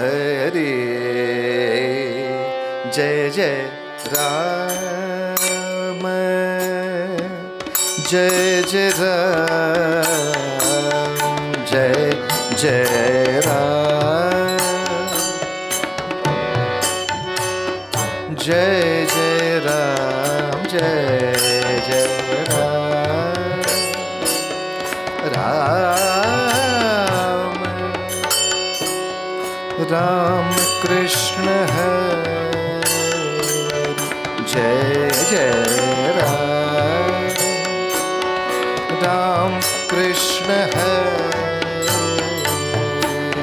हरे जय जय राम जय जय राम जय जय राम जय जय राम जय जय राम राम राम कृष्ण हरे जय जय राम राम कृष्ण हरे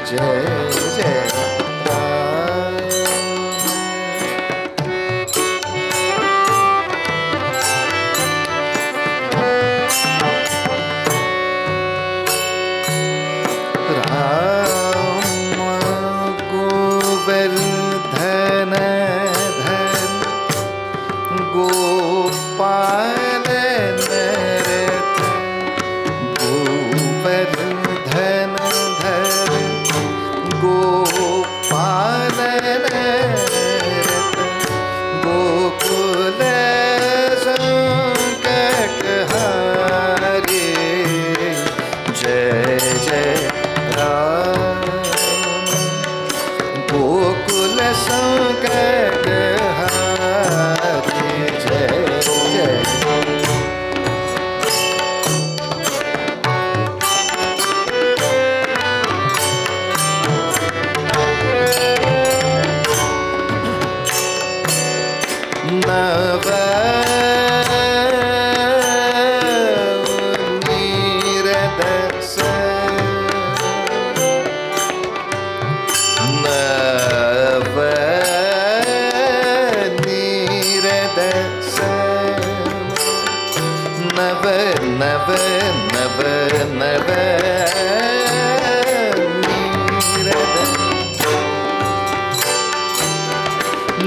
जय जय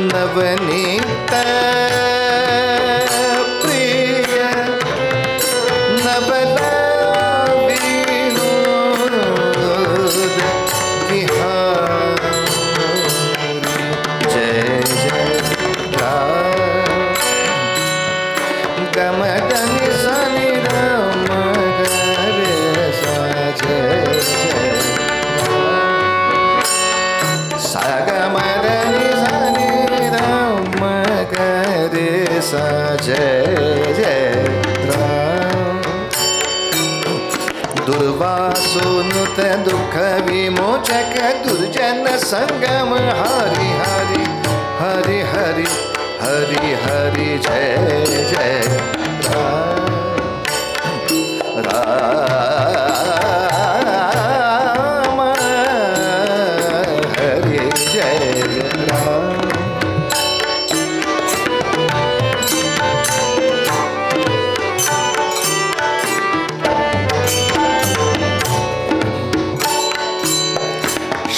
नवनीत प्रिय नवल विनोद विहारी जय जय राम गम धनि सनि राम गरे सा जय जय सा गम धनि सा जय जय राम दुर्वासुनुत दुख विमोचक दुर्जन संगम हरि हरि हरि हरि हरि हरि जय जय राम राम हरि जय राम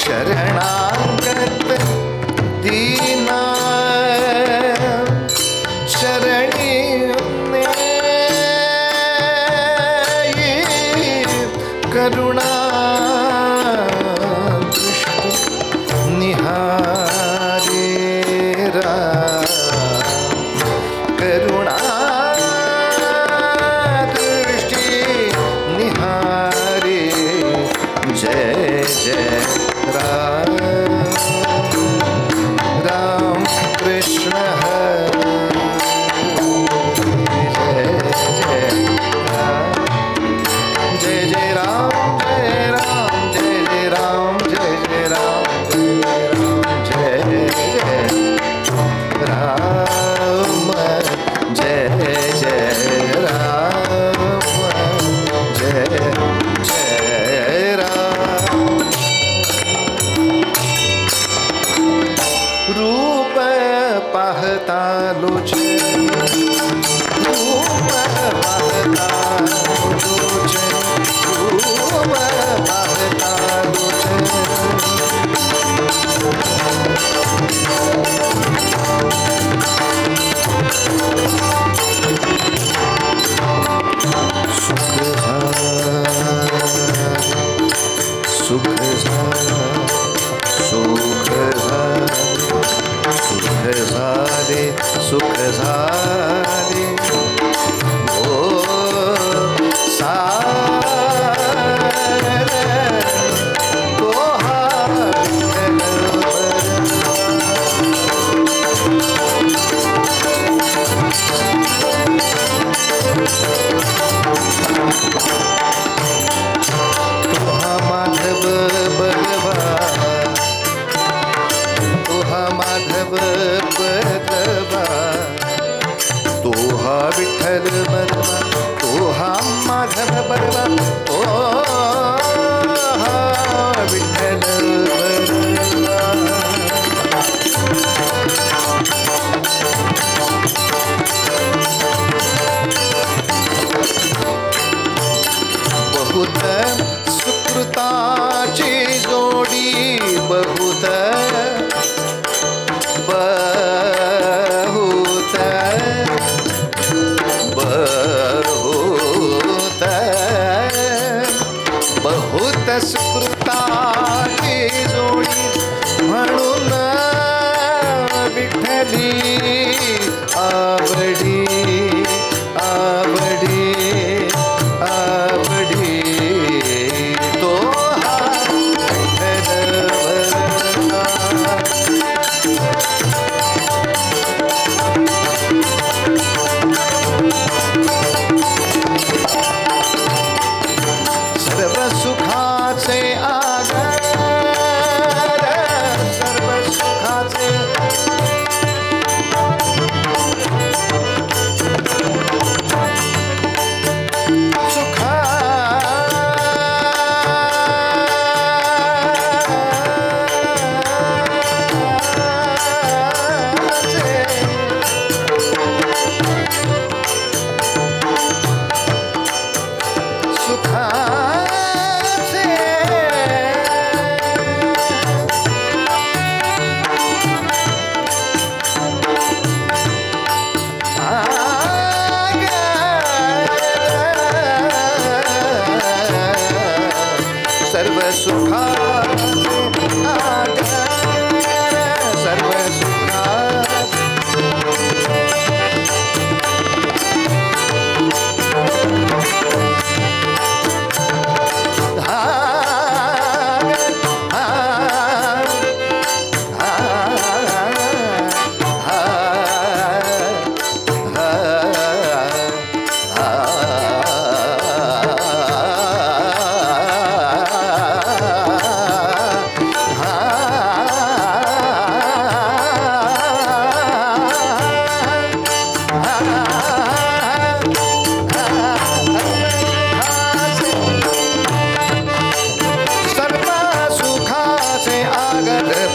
शरणागत दीना शरणी करुणा दृष्टि निहारे करुणा दृष्टि निहारे जय जय राम राम कृष्ण हरे जय जय राम जय जय राम जय राम जय जय राम जय जय राम जय जय राम जय जय राम जय जय राम रूप पाहता लोचन रूप पाहता लोचन रूप पाहता लोचन सुख सुख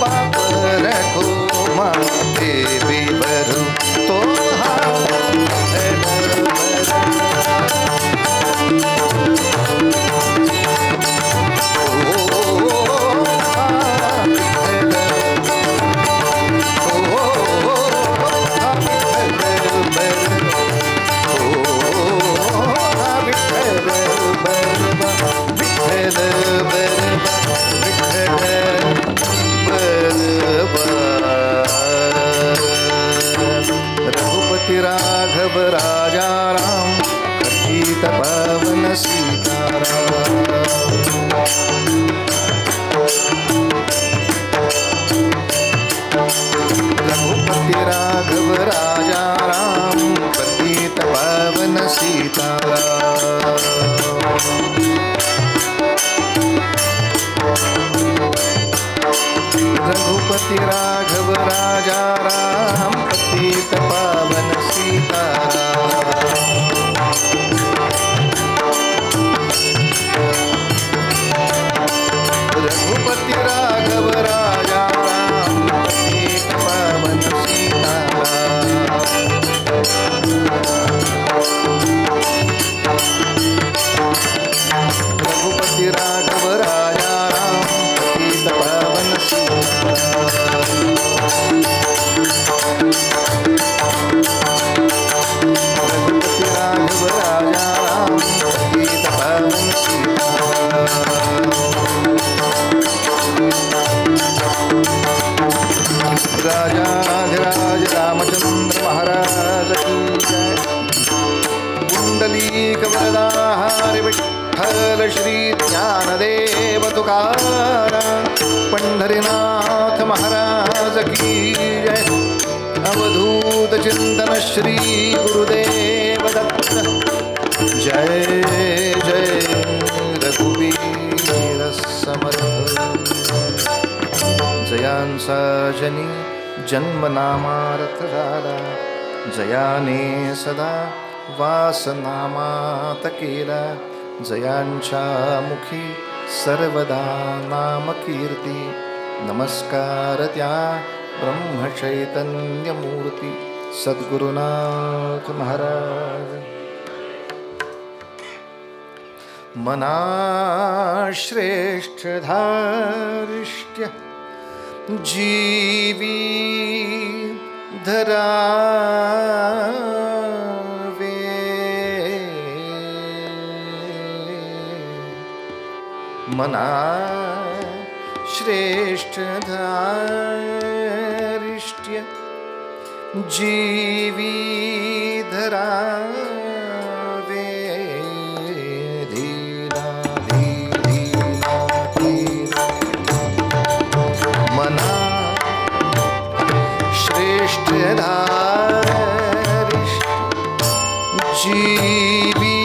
बाप रखो माँ देवी बरु तो रघुपति राघव राजा राम पतित पावन सीताराम। रघुपति राघव राजा राम पतित पावन सीताराम। रघुपति राघव राजा राम पतित पावन सीताराम। रघुपति राघव राजा राम पतित पावन सीताराम। रघुपति राघव राजा राम पतित पावन रघुपति राघव राजा राम पतित पावन राजाधिराज रामचंद्र महाराज की जय। कुंडलीक वरदाहारि विठ्ठल श्री ज्ञानदेव तुकाराम पंढरीनाथ महाराज की जय। अवधूत चिंतन श्री गुरुदेव दत्त जय जय रघुवीर समर्थ। जयांसा जनी जन्मनामार्थ झाला जयाने सदा वासनामात केला। जयांच्या मुखी सर्वदा नाम कीर्ती नमस्कार त्या ब्रह्मचैतन्य मूर्ती सद्गुरुनाथ महाराज। मना श्रेष्ठ धारिष्ट्य जीवी धरावे मना श्रेष्ठ धारिष्ट्य जीवी धरावे। धीरा धीरा मना श्रेष्ठ धारिष्ट्य जीवी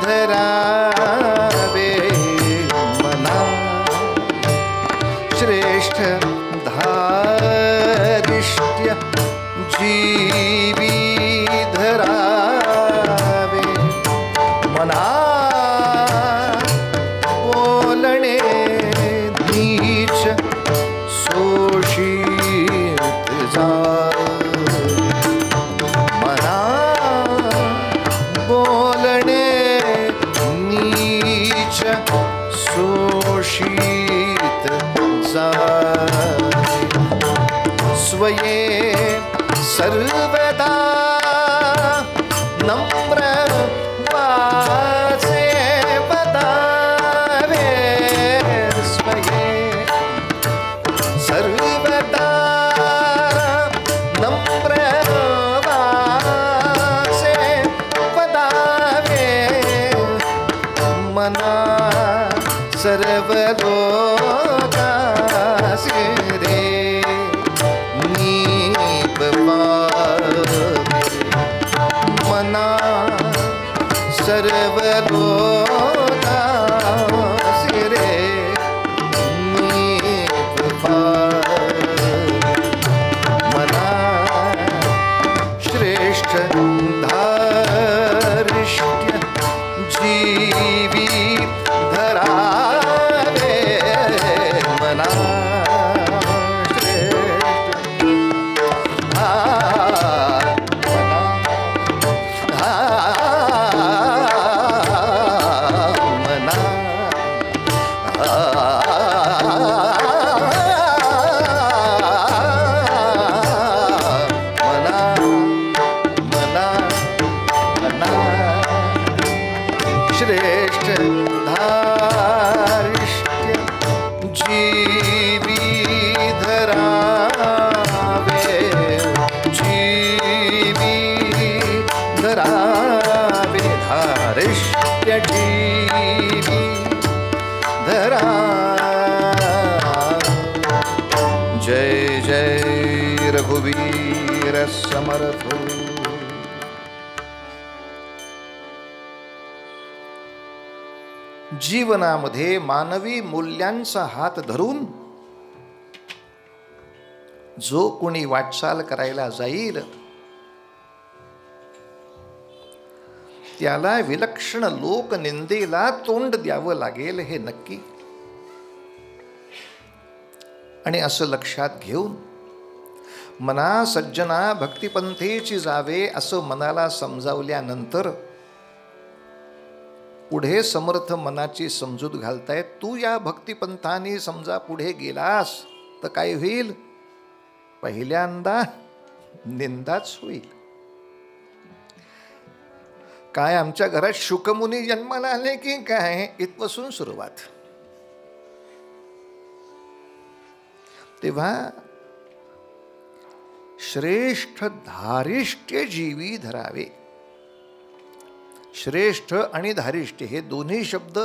धरावे। मना श्रेष्ठ धारिष्ट्य जीवी धरावे। मना बोलणे नीच शोषित जावे। मना बोलणे नीच शोषित जावे। स्वये सर्वदा नम्र वासे बतावे। स्वये सर्वदा नम्र वासे बतावे। मना सर्वलोकासे रे नीपवावे। जय जय रघुवीर समर्थ। जीवनामध्ये मानवी मूल्यांचा हात धरून जो कोणी वाटचाल करायला जाईल त्याला विलक्षण लोकनिंदेला तोंड द्यावं लागेल हे नक्की। आणि असं लक्षात घेऊन मना सज्जना भक्तिपंथेची जावे असं मनाला समजावल्यानंतर पुढे समर्थ मनाची समजूत घालतायत, तू या भक्तिपंथाने समजा पुढे गेलास तर काय होईल? पहिल्यांदा निंदाच होईल। काय आमच्या घरात शुकमुनी जन्माला आले की काय, इथपासून सुरुवात। तेव्हा श्रेष्ठ धारिष्ट्य जीवी धरावे। श्रेष्ठ आणि धारिष्ट्य हे दोन्ही शब्द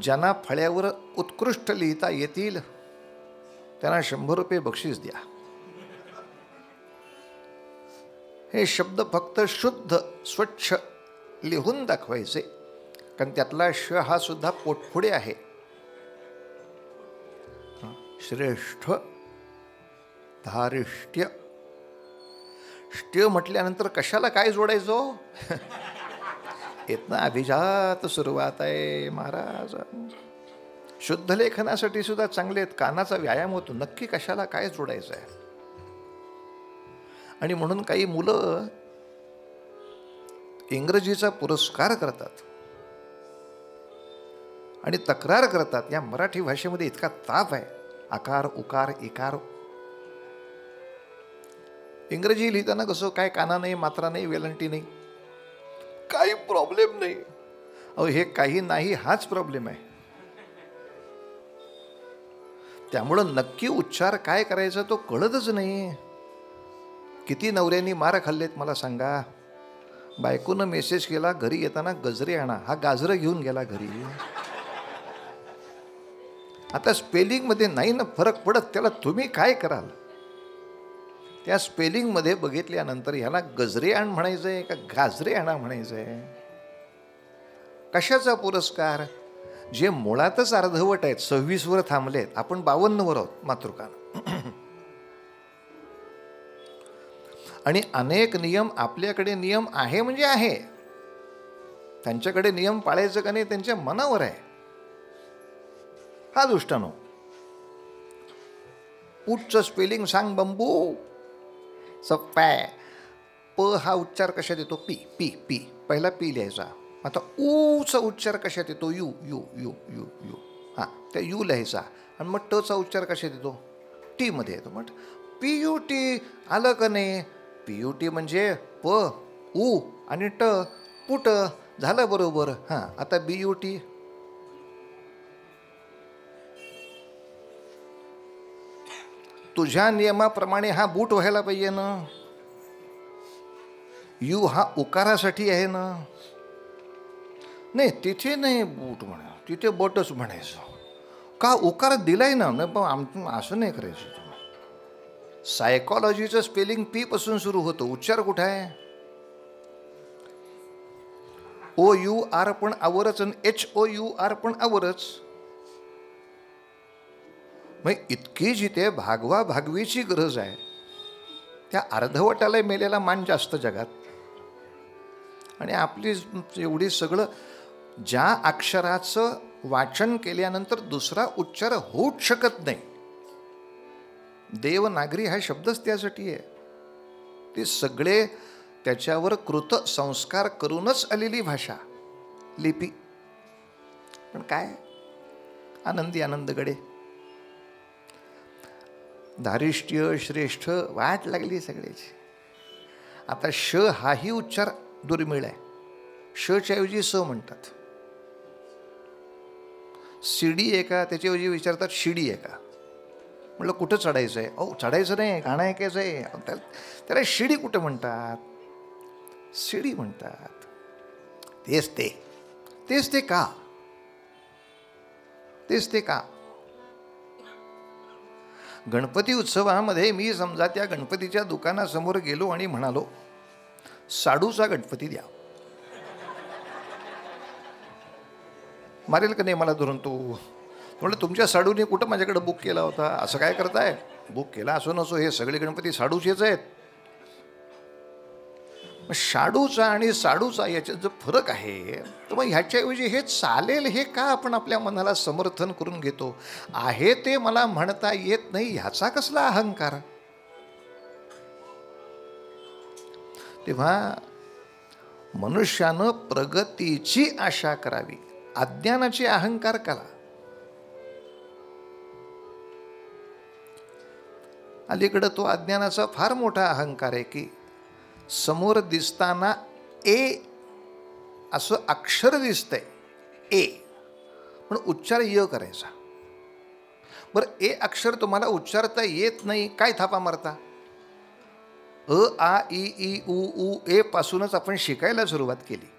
ज्यांना फळ्यावर उत्कृष्ट लिहिता येतील त्यांना 100 रुपये बक्षीस द्या। हे शब्द फक्त शुद्ध स्वच्छ लिहून दाखवायचे, कारण त्यातला श हा सुद्धा पोटफुडे आहे। श्रेष्ठ धारिष्ट्य म्हटल्यानंतर कशाला काय जोडायचो? इथनं अभिजात सुरुवात आहे महाराज। शुद्ध लेखनासाठी सुद्धा चांगले आहेत, कानाचा व्यायाम होतो। नक्की कशाला काय जोडायचं आहे? आणि म्हणून काही मुलं इंग्रजीचा पुरस्कार करतात आणि तक्रार करतात, या मराठी भाषेमध्ये इतका ताप आहे, आकार उकार इकार। इंग्रजी लिहिताना कसं काय काना नाही, मात्रा नाही, वेलंटी नाही, काही प्रॉब्लेम नाही। अहो हे काही नाही हाच प्रॉब्लेम आहे। त्यामुळं नक्की उच्चार काय करायचा तो कळतच नाही। किती नवऱ्यांनी मार खाल्लेत मला सांगा। बायकोनं मेसेज केला घरी येताना गजरे आणा, हा गाजरं घेऊन गेला घरी। आता स्पेलिंग मध्ये नाही ना फरक पडत, त्याला तुम्ही काय कराल? त्या स्पेलिंग मध्ये बघितल्यानंतर ह्याला गजरे आण म्हणायचंय का गाजरे आणा म्हणायचंय? कशाचा पुरस्कार? जे मुळातच अर्धवट आहेत, 26 वर थांबलेत, आपण 52 वर आहोत मातृकानं। आणि अनेक नियम आपल्याकडे नियम आहे म्हणजे आहे, त्यांच्याकडे नियम पाळायचं का नाही त्यांच्या मनावर आहे। हा दुष्टानो, पुढचं स्पेलिंग सांग बंबू। सप्पॅ प हा उच्चार कशात येतो? पी पी पी, पहिला पी लिहायचा। आता ऊचा उच्चार कशात येतो? You you you you you, हां त्या यू लिहायचा। आणि मग टचा उच्चार कशात येतो? टी मध्ये येतो। मग पी यू टी आलं का नाही? पी यू टी म्हणजे प ऊ आणि ट, पुट झालं बरोबर। हां आता बी यू टी, तुझ्या नियमाप्रमाणे हा बूट व्हायला पाहिजे ना। यू हा उकारासाठी आहे ना। नाही तिथे नाही बूट म्हणा, तिथे बटच म्हणायचं। का? उकार दिलाय ना। पण असं नाही करायचं। सायकॉलॉजीचं स्पेलिंग पी पासून सुरू होतं, उच्चार कुठे आहे? ओ यू आर पण आवरच आणि एच ओ यू आर पण आवरच। मग इतकी जिथे भागवा भागवीची गरज आहे त्या अर्धवटाला मेलेला मान जास्त जगात। आणि आपली एवढी सगळं, ज्या अक्षराचं वाचन केल्यानंतर दुसरा उच्चार होऊच शकत नाही, देवनागरी हा शब्दच त्यासाठी आहे। ते सगळे त्याच्यावर कृत संस्कार करूनच आलेली भाषा, लिपी। पण काय आनंदी आनंदगडे, धारिष्ट्य श्रेष्ठ वाट लागली सगळ्याची। आता श हाही उच्चार दुर्मिळ आहे, शच्या ऐवजी स म्हणतात। शिडी आहे का त्याच्याऐवजी विचारतात शिडी आहे का? म्हटलं कुठं चढायचं आहे? अहो चढायचं नाही, गाणं ऐकायचं आहे। त्याला शिडी कुठं म्हणतात? शिडी म्हणतात। तेच ते का? गणपती उत्सवामध्ये मी समजा त्या गणपतीच्या दुकानासमोर गेलो आणि म्हणालो, साडूचा गणपती द्या. मारेल का नाही मला धरून तो? म्हणलं तुमच्या साडूने कुठं माझ्याकडे बुक केला होता? असं काय करताय? बुक केला असो नसो, हे सगळे गणपती साडूचेच आहेत. मग शाडूचा आणि साडूचा याच्यात जो फरक आहे, तर मग ह्याच्याऐवजी हे चालेल हे का आपण आपल्या मनाला समर्थन करून घेतो? आहे ते मला म्हणता येत नाही ह्याचा कसला अहंकार? तेव्हा मनुष्यानं प्रगतीची आशा करावी, अज्ञानाची अहंकार करा. अलीकडं तो अज्ञानाचा फार मोठा अहंकार आहे की समोर दिसताना ए असं अक्षर दिसतंय, ए, पण उच्चार य करायचा. बरं, ए अक्षर तुम्हाला उच्चारता येत नाही, काय थापा मारता? अ आ इ ई उ ऊ ए पासूनच आपण शिकायला सुरुवात केली.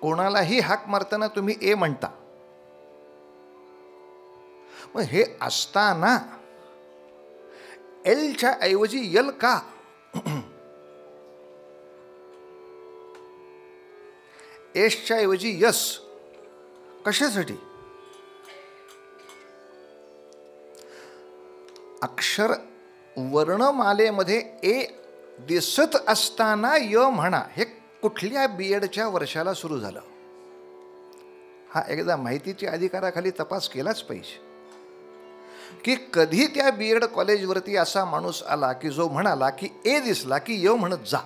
कोणालाही हाक मारताना तुम्ही ए म्हणता. मग हे असताना एलच्या ऐवजी यल का? एसच्या ऐवजी यस कशासाठी? अक्षर वर्णमालेमध्ये ए दिसत असताना य म्हणा, हे कुठल्या बीएडच्या वर्षाला सुरू झालं? हा एकदा माहितीच्या अधिकाराखाली तपास केलाच पाहिजे की कधी त्या बीएड कॉलेजवरती असा माणूस आला की जो म्हणाला की ए दिसला की य म्हणत जा.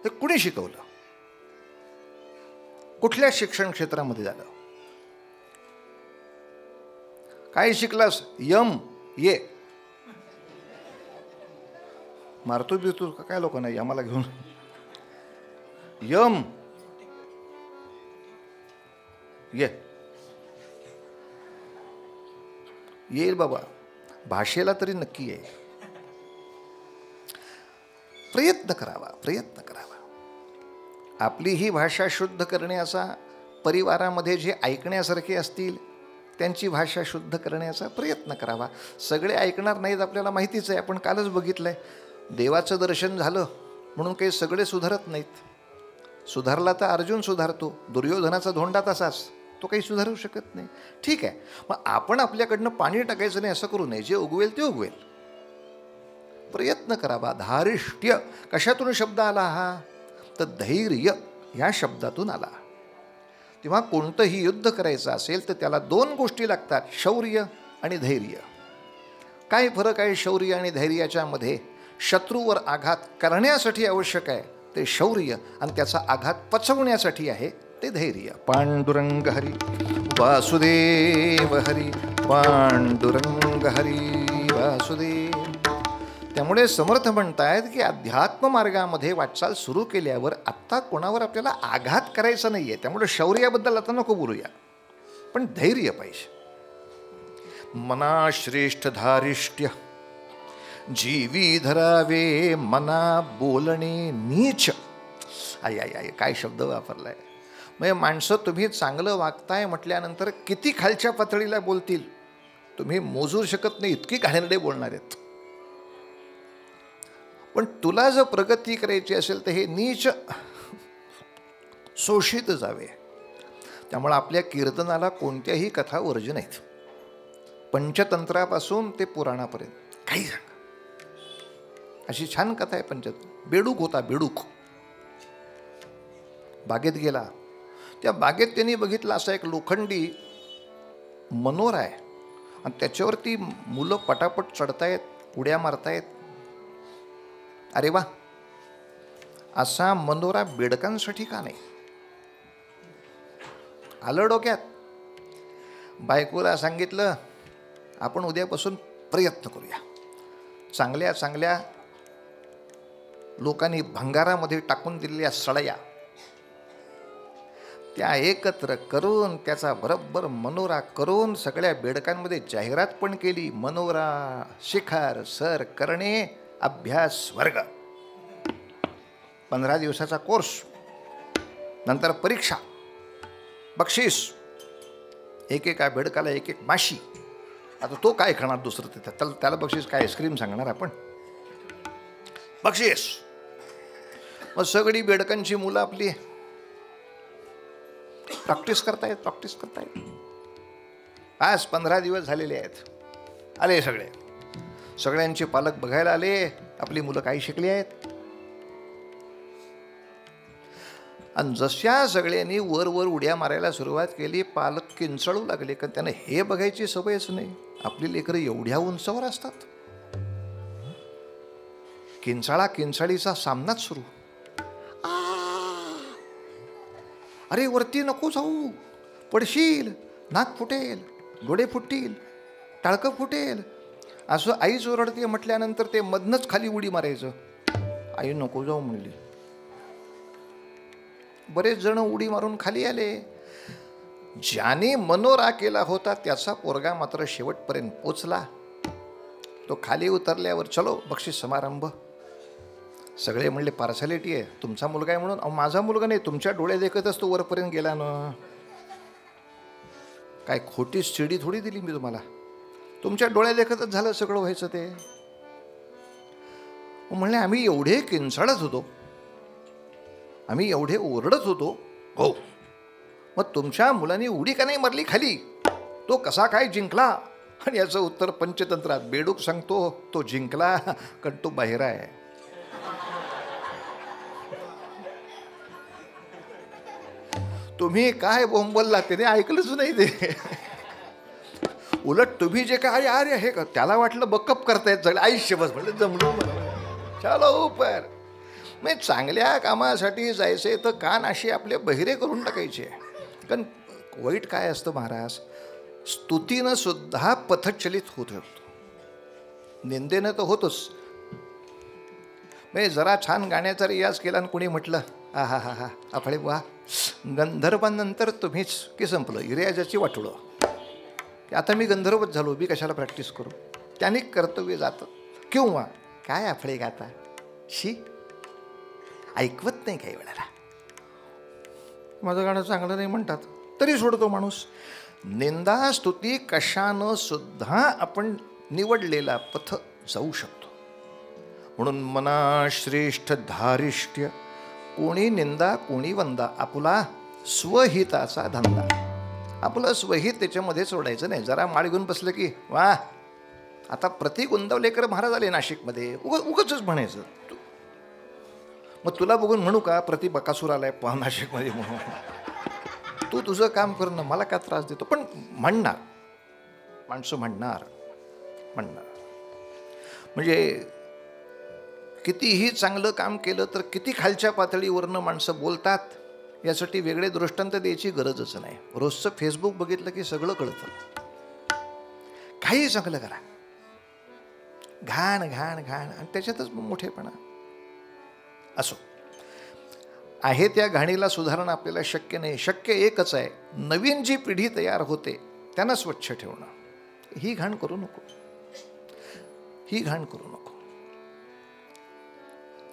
हे कुणी शिकवलं? कुठल्या शिक्षण क्षेत्रामध्ये झालं? काय शिकलास? यम ये मारतो बिरतो का काय लोकांना आम्हाला घेऊन? यम ये येईल बाबा, भाषेला तरी नक्की येईल. प्रयत्न करावा, प्रयत्न करावा. आपली ही भाषा शुद्ध करण्याचा, परिवारामध्ये जे ऐकण्यासारखे असतील त्यांची भाषा शुद्ध करण्याचा प्रयत्न करावा. सगळे ऐकणार नाहीत आपल्याला माहितीच आहे, आपण कालच बघितलंय. देवाचं दर्शन झालं म्हणून काही सगळे सुधारत नाहीत. सुधारला तर अर्जुन सुधारतो, दुर्योधनाचा धोंडा तसाच, तो काही सुधारू शकत नाही. ठीक आहे, मग आपण आपल्याकडनं पाणी टाकायचं नाही असं करू नये. जे उगवेल ते उगवेल. प्रयत्न करावा. धारिष्ट्य कशातून शब्द आला हा? तर धैर्य या शब्दातून आला. तेव्हा कोणतंही युद्ध करायचं असेल तर त्याला दोन गोष्टी लागतात, शौर्य आणि धैर्य. काय फरक आहे शौर्य आणि धैर्याच्या मध्ये? शत्रूवर आघात करण्यासाठी आवश्यक आहे ते शौर्य, आणि त्याचा आघात पचवण्यासाठी आहे ते धैर्य. पांडुरंग हरी वासुदेव हरी, पांडुरंग हरी वासुदेव. त्यामुळे समर्थ म्हणतायत की अध्यात्म मार्गामध्ये वाटचाल सुरू केल्यावर आत्ता कोणावर आपल्याला आघात करायचा नाहीये. त्यामुळे शौर्याबद्दल आता नको बोलूया, पण धैर्य पाहिजे. मना श्रेष्ठ धारिष्ट्य जीवी धरावे, मना बोलणे नीच. आई आई आई, काय शब्द वापरलाय! म्हणजे माणसं तुम्ही चांगलं वागताय म्हटल्यानंतर किती खालच्या पातळीला बोलतील तुम्ही मोजू शकत नाही, इतकी घाणेरडे बोलणार आहेत. पण तुला जर प्रगती करायची असेल तर हे नीच शोषित जावे. त्यामुळे आपल्या कीर्तनाला कोणत्याही कथा वर्ज्य नाहीत. पंचतंत्रापासून ते पुराणापर्यंत काही सांगा, अशी छान कथा आहे. बेडूक होता, बेडूक बागेत गेला. त्या बागेत त्यांनी बघितला असा एक लोखंडी मनोरा आहे आणि त्याच्यावरती मुलं पटापट चढतायत, उड्या मारतायत. अरे वा, असा मनोरा बेडकांसाठी का नाही? आलं डोक्यात. बायकोला सांगितलं आपण उद्यापासून प्रयत्न करूया. चांगल्या चांगल्या लोकांनी भंगारामध्ये टाकून दिलेल्या सळया त्या एकत्र करून त्याचा बरोबर मनोरा करून सगळ्या बेडकांमध्ये जाहिरात पण केली. मनोरा शिखर सर करणे अभ्यास वर्ग. 15 दिवसाचा कोर्स, नंतर परीक्षा, बक्षीस. एकेका बेडकाला एक एक माशी. आता तो काय खाणार दुसरं ते, त्याला बक्षीस काय आईस्क्रीम सांगणार आपण, बक्षीस. मग सगळी बेडकांची मुलं आपली प्रॅक्टिस करतायत. आज 15 दिवस झालेले आहेत. आले सगळ्यांचे पालक बघायला आले आपली मुलं काही शिकली आहेत. आणि जशा सगळ्यांनी वर उड्या मारायला सुरुवात केली, पालक किंचाळू लागले, कारण त्यांना हे बघायची सवयच नाही. आपली लेकरं एवढ्या उंचावर असतात. किंचाळीचा सामनाच सुरू. अरे वरती नको जाऊ, पडशील, नाक फुटेल, डोळे फुटतील, टाळकं फुटेल, असं आईच ओरडते म्हटल्यानंतर ते मधनच खाली उडी मारायचं. आई नको जाऊ म्हणली. बरेच जण उडी मारून खाली आले. ज्याने मनोरा केला होता त्याचा पोरगा मात्र शेवटपर्यंत पोचला. तो खाली उतरल्यावर चलो बक्षीस समारंभ. सगळे म्हणले पार्सॅलिटी आहे, तुमचा मुलगा आहे म्हणून. अहो माझा मुलगा नाही, तुमच्या डोळे देखतच तो वरपर्यंत गेला ना. काय खोटी शिडी थोडी दिली मी तुम्हाला, तुमच्या डोळ्या देखतच झालं सगळं व्हायचं ते. म्हणले आम्ही एवढे किंचाळत होतो, आम्ही एवढे ओरडत होतो. हो, मग तुमच्या मुलांनी उडी का नाही मारली खाली, तो कसा काय जिंकला? आणि याचं उत्तर पंचतंत्रात बेडूक सांगतो, तो जिंकला कारण तो बाहेर आहे. तुम्ही काय बोंबलला त्याने ऐकलंच नाही ते. उलट तुम्ही जे काय अरे हे त्याला वाटलं बकअप करतायत सगळं आयुष्य. बस म्हणलं जमलो चलो उपर. मग चांगल्या कामासाठी जायचे तर कान असे आपले बहिरे करून टाकायचे. कारण वाईट काय असतं महाराज, स्तुतीनं सुद्धा पथचलित होत होतो, निंदेनं तर होतोच. म्हणजे जरा छान गाण्याचा रियाज केला आणि कोणी म्हटलं हा हा हा हा आपले वा गंधर्वांनंतर तुम्हीच की संपलं रियाजाची वाटोळं, आता मी गंधर्वच झालो, मी कशाला प्रॅक्टिस करू. त्याने कर्तव्य जातं. किंवा काय आपले गाता शी ऐकवत नाही काही वेळेला, माझं गाणं चांगलं नाही म्हणतात तरी सोडतो माणूस. निंदा स्तुती कशानं सुद्धा आपण निवडलेला पथ जाऊ शकतो. म्हणून मना श्रेष्ठ धारिष्ट्य, कोणी निंदा कोणी वंदा, आपला स्वहिताचा धंदा. आपलं स्वहित त्याच्यामध्ये सोडायचं नाही. जरा माळ घेऊन बसलं की वा आता प्रति गोंदवलेकर महाराज आले नाशिकमध्ये, उगाच म्हणायचं. मग तुला बघून म्हणू का प्रति बकासूर आलाय नाशिकमध्ये म्हणून, तू तुझं काम कर ना, मला का त्रास देतो. पण म्हणणार माणसं म्हणणार. म्हणजे कितीही चांगलं काम केलं तर किती खालच्या पातळीवरनं माणसं बोलतात, यासाठी वेगळे दृष्टांत द्यायची गरजच नाही. रोजचं फेसबुक बघितलं की सगळं कळतं. काही चांगलं करा, घाण घाण घाण आणि त्याच्यातच मोठेपणा. असो, आहे त्या घाणीला सुधारणं आपल्याला शक्य नाही. शक्य एकच आहे, नवीन जी पिढी तयार होते त्यांना स्वच्छ ठेवणं. ही घाण करू नको.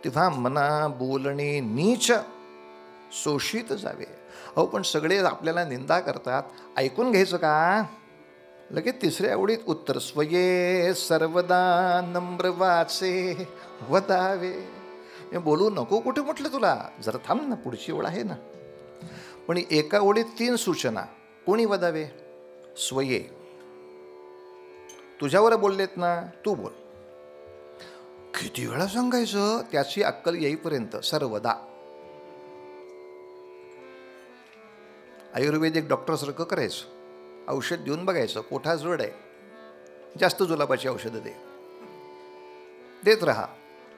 तेव्हा मना बोलणे नीच शोषित जावे. अहो पण सगळे आपल्याला निंदा करतात, ऐकून घ्यायचं का? लगेच तिसऱ्या ओळीत उत्तर, स्वये सर्वदा नम्र वाचे वदावे. बोलू नको कुठे म्हटलं तुला, जरा थांब ना, पुढची ओळ आहे ना. पण एका ओळीत 3 सूचना. कोणी वदावे? स्वये, तुझ्यावर बोललेत ना, तू बोल. किती वेळा सांगायचं त्याची अक्कल येईपर्यंत. सर्वदा आयुर्वेदिक डॉक्टरसारखं करायचं, औषध देऊन बघायचं, पोटा जड आहे, जास्त जुलाबाची औषधं देत राहा.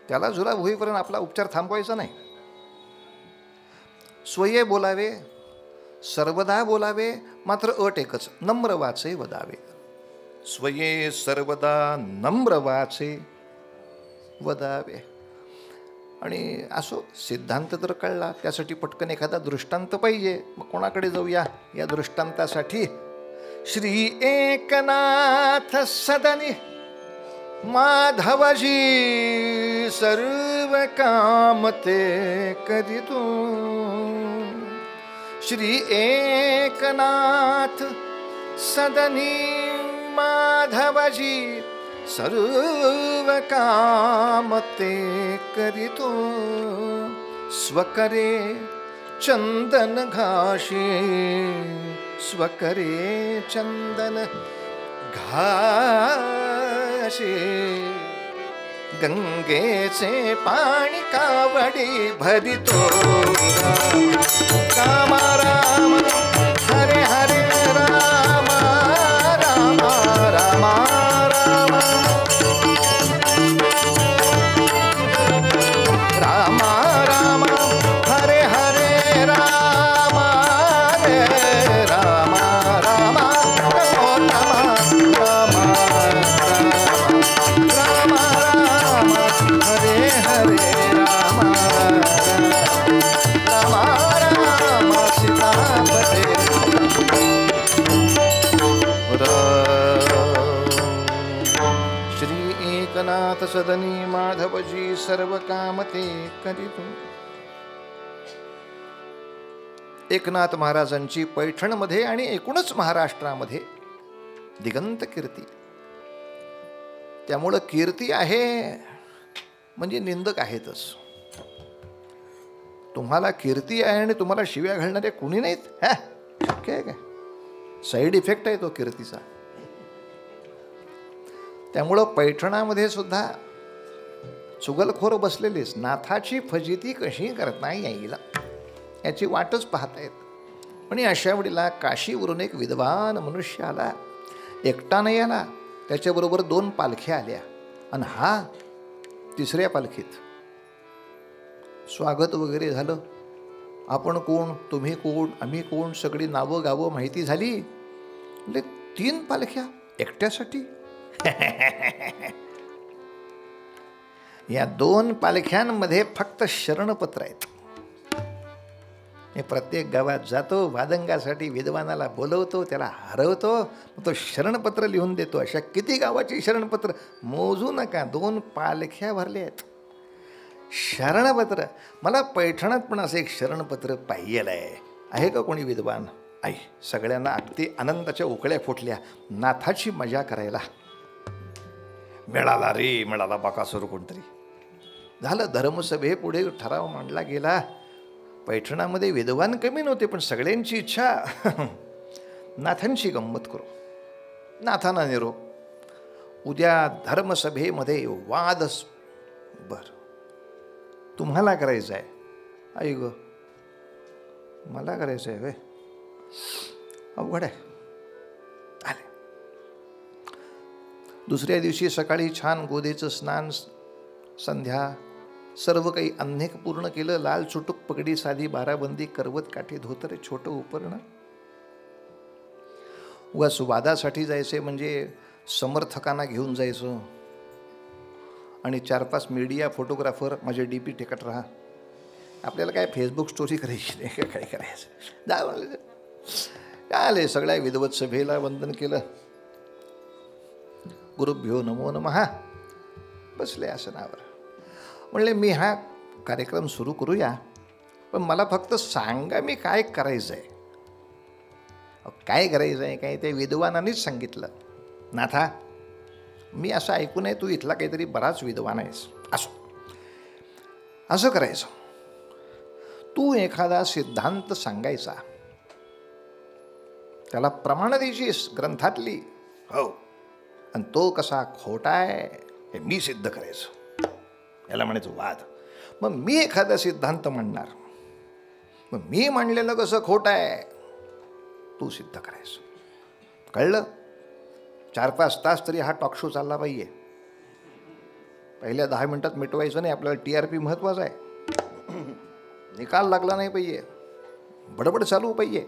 त्याला जुलाब होईपर्यंत आपला उपचार थांबवायचा नाही. स्वये बोलावे, सर्वदा बोलावे, मात्र अट एकच, नम्र वाचे वदावे. स्वये सर्वदा नम्र वाचे वदावे. आणि असो, सिद्धांत तर कळला, त्यासाठी पटकन एखादा दृष्टांत पाहिजे. मग कोणाकडे जाऊया या दृष्टांतासाठी? श्री एकनाथ सदनी माधवजी सर्व काम ते करीतो. श्री एकनाथ सदनी माधवजी सर्व काम ते करीतो स्वकरे चंदन घाशी स्वकरे चंदन घाशी गंगेचे पाणी कावडी भरितो राम राम हरे हरे राम राम राम राम राम राम हरे हरे राम रे राम राम राम राम राम हरे हरे राम राम राम सीतापते श्री एकनाथ सदनी माधवजी सर्व कामते करीतो. एकनाथ महाराजांची पैठणमध्ये आणि एकूणच महाराष्ट्रामध्ये दिगंत कीर्ती. त्यामुळं कीर्ती आहे म्हणजे निंदक आहेतच. तुम्हाला कीर्ती आहे आणि तुम्हाला शिव्या घालणारे कुणी नाहीत. शक्य आहे काय? साईड इफेक्ट आहे तो कीर्तीचा. त्यामुळं पैठणामध्ये सुद्धा चुगलखोर बसलेलीच. नाथाची फजिती कशी करता येईल याची वाटच पाहतायत. पण अशा वेळेला काशीवरून एक विद्वान मनुष्य आला. एकटा नाही आला, त्याच्याबरोबर 2 पालख्या आल्या आणि हा तिसऱ्या पालखीत. स्वागत वगैरे झालं. आपण कोण, तुम्ही कोण, आम्ही कोण, सगळी नावं गावं माहिती झाली. म्हणजे 3 पालख्या एकट्यासाठी. या 2 पालख्यांमध्ये फक्त शरणपत्र आहेत. मी प्रत्येक गावात जातो, वादंगासाठी विद्वानाला बोलवतो, त्याला हरवतो, तो शरणपत्र लिहून देतो. अशा किती गावाची शरणपत्र मोजू नका. 2 पालख्या भरल्या आहेत. शरणपत्र. मला पैठणात पण असं एक शरणपत्र पाहिजेलं आहे का कोणी विद्वान? आई सगळ्यांना अगदी आनंदाच्या उकळ्या फुटल्या. नाथाची मजा करायला मिळाला रे, मिळाला बाकासूर कोणतरी. झालं. धर्मसभे पुढे ठराव मांडला गेला. पैठणामध्ये विद्वान कमी नव्हते, पण सगळ्यांची इच्छा नाथांची गंमत करू. नाथांना निरोप. उद्या धर्मसभेमध्ये वाद. बरं, तुम्हाला करायचं आहे? आई ग, मला करायचं आहे. अवघड आहे. आले. दुसऱ्या दिवशी सकाळी छान गोदेचं स्नान, संध्या, सर्व काही अनेक पूर्ण केलं. लाल चुटूक पगडी, साधी बाराबंदी, करवत काठी, धोतर, छोटं उपरणं. उगाच वादासाठी जायचे म्हणजे समर्थकांना घेऊन जायचं आणि 4-5 मीडिया फोटोग्राफर माझे DP टेकत राहा. आपल्याला काय फेसबुक स्टोरी करायची नाही का? काय करायचं? काय आले. सगळ्या विद्वत सभेला वंदन केलं. गुरुभ्यो नमो नमः. बसले आसनावर. म्हणले मी हा कार्यक्रम सुरू करूया, पण मला फक्त सांगा मी काय करायचं आहे. काय करायचं आहे काय ते विद्वानांनीच सांगितलं. नाथा, मी असं ऐकून आहे तू इथला काहीतरी बराच विद्वान आहेस. असं करायचं, तू एखादा सिद्धांत सांगायचा, त्याला प्रमाण द्यायचीस ग्रंथातली. हो. आणि तो कसा खोटा आहे हे मी सिद्ध करायचं. याला म्हणायचं वाद. मग मी एखादा सिद्धांत मांडणार, मग मी मांडलेलं कसं खोटं आहे तू सिद्ध करायचं. कळलं? 4-5 तास तरी हा टॉक शो चालला पाहिजे. पहिल्या 10 मिनिटात मिटवायचं नाही. आपल्याला TRP महत्त्वाचा आहे. निकाल लागला नाही पाहिजे. बडबड चालू पाहिजे.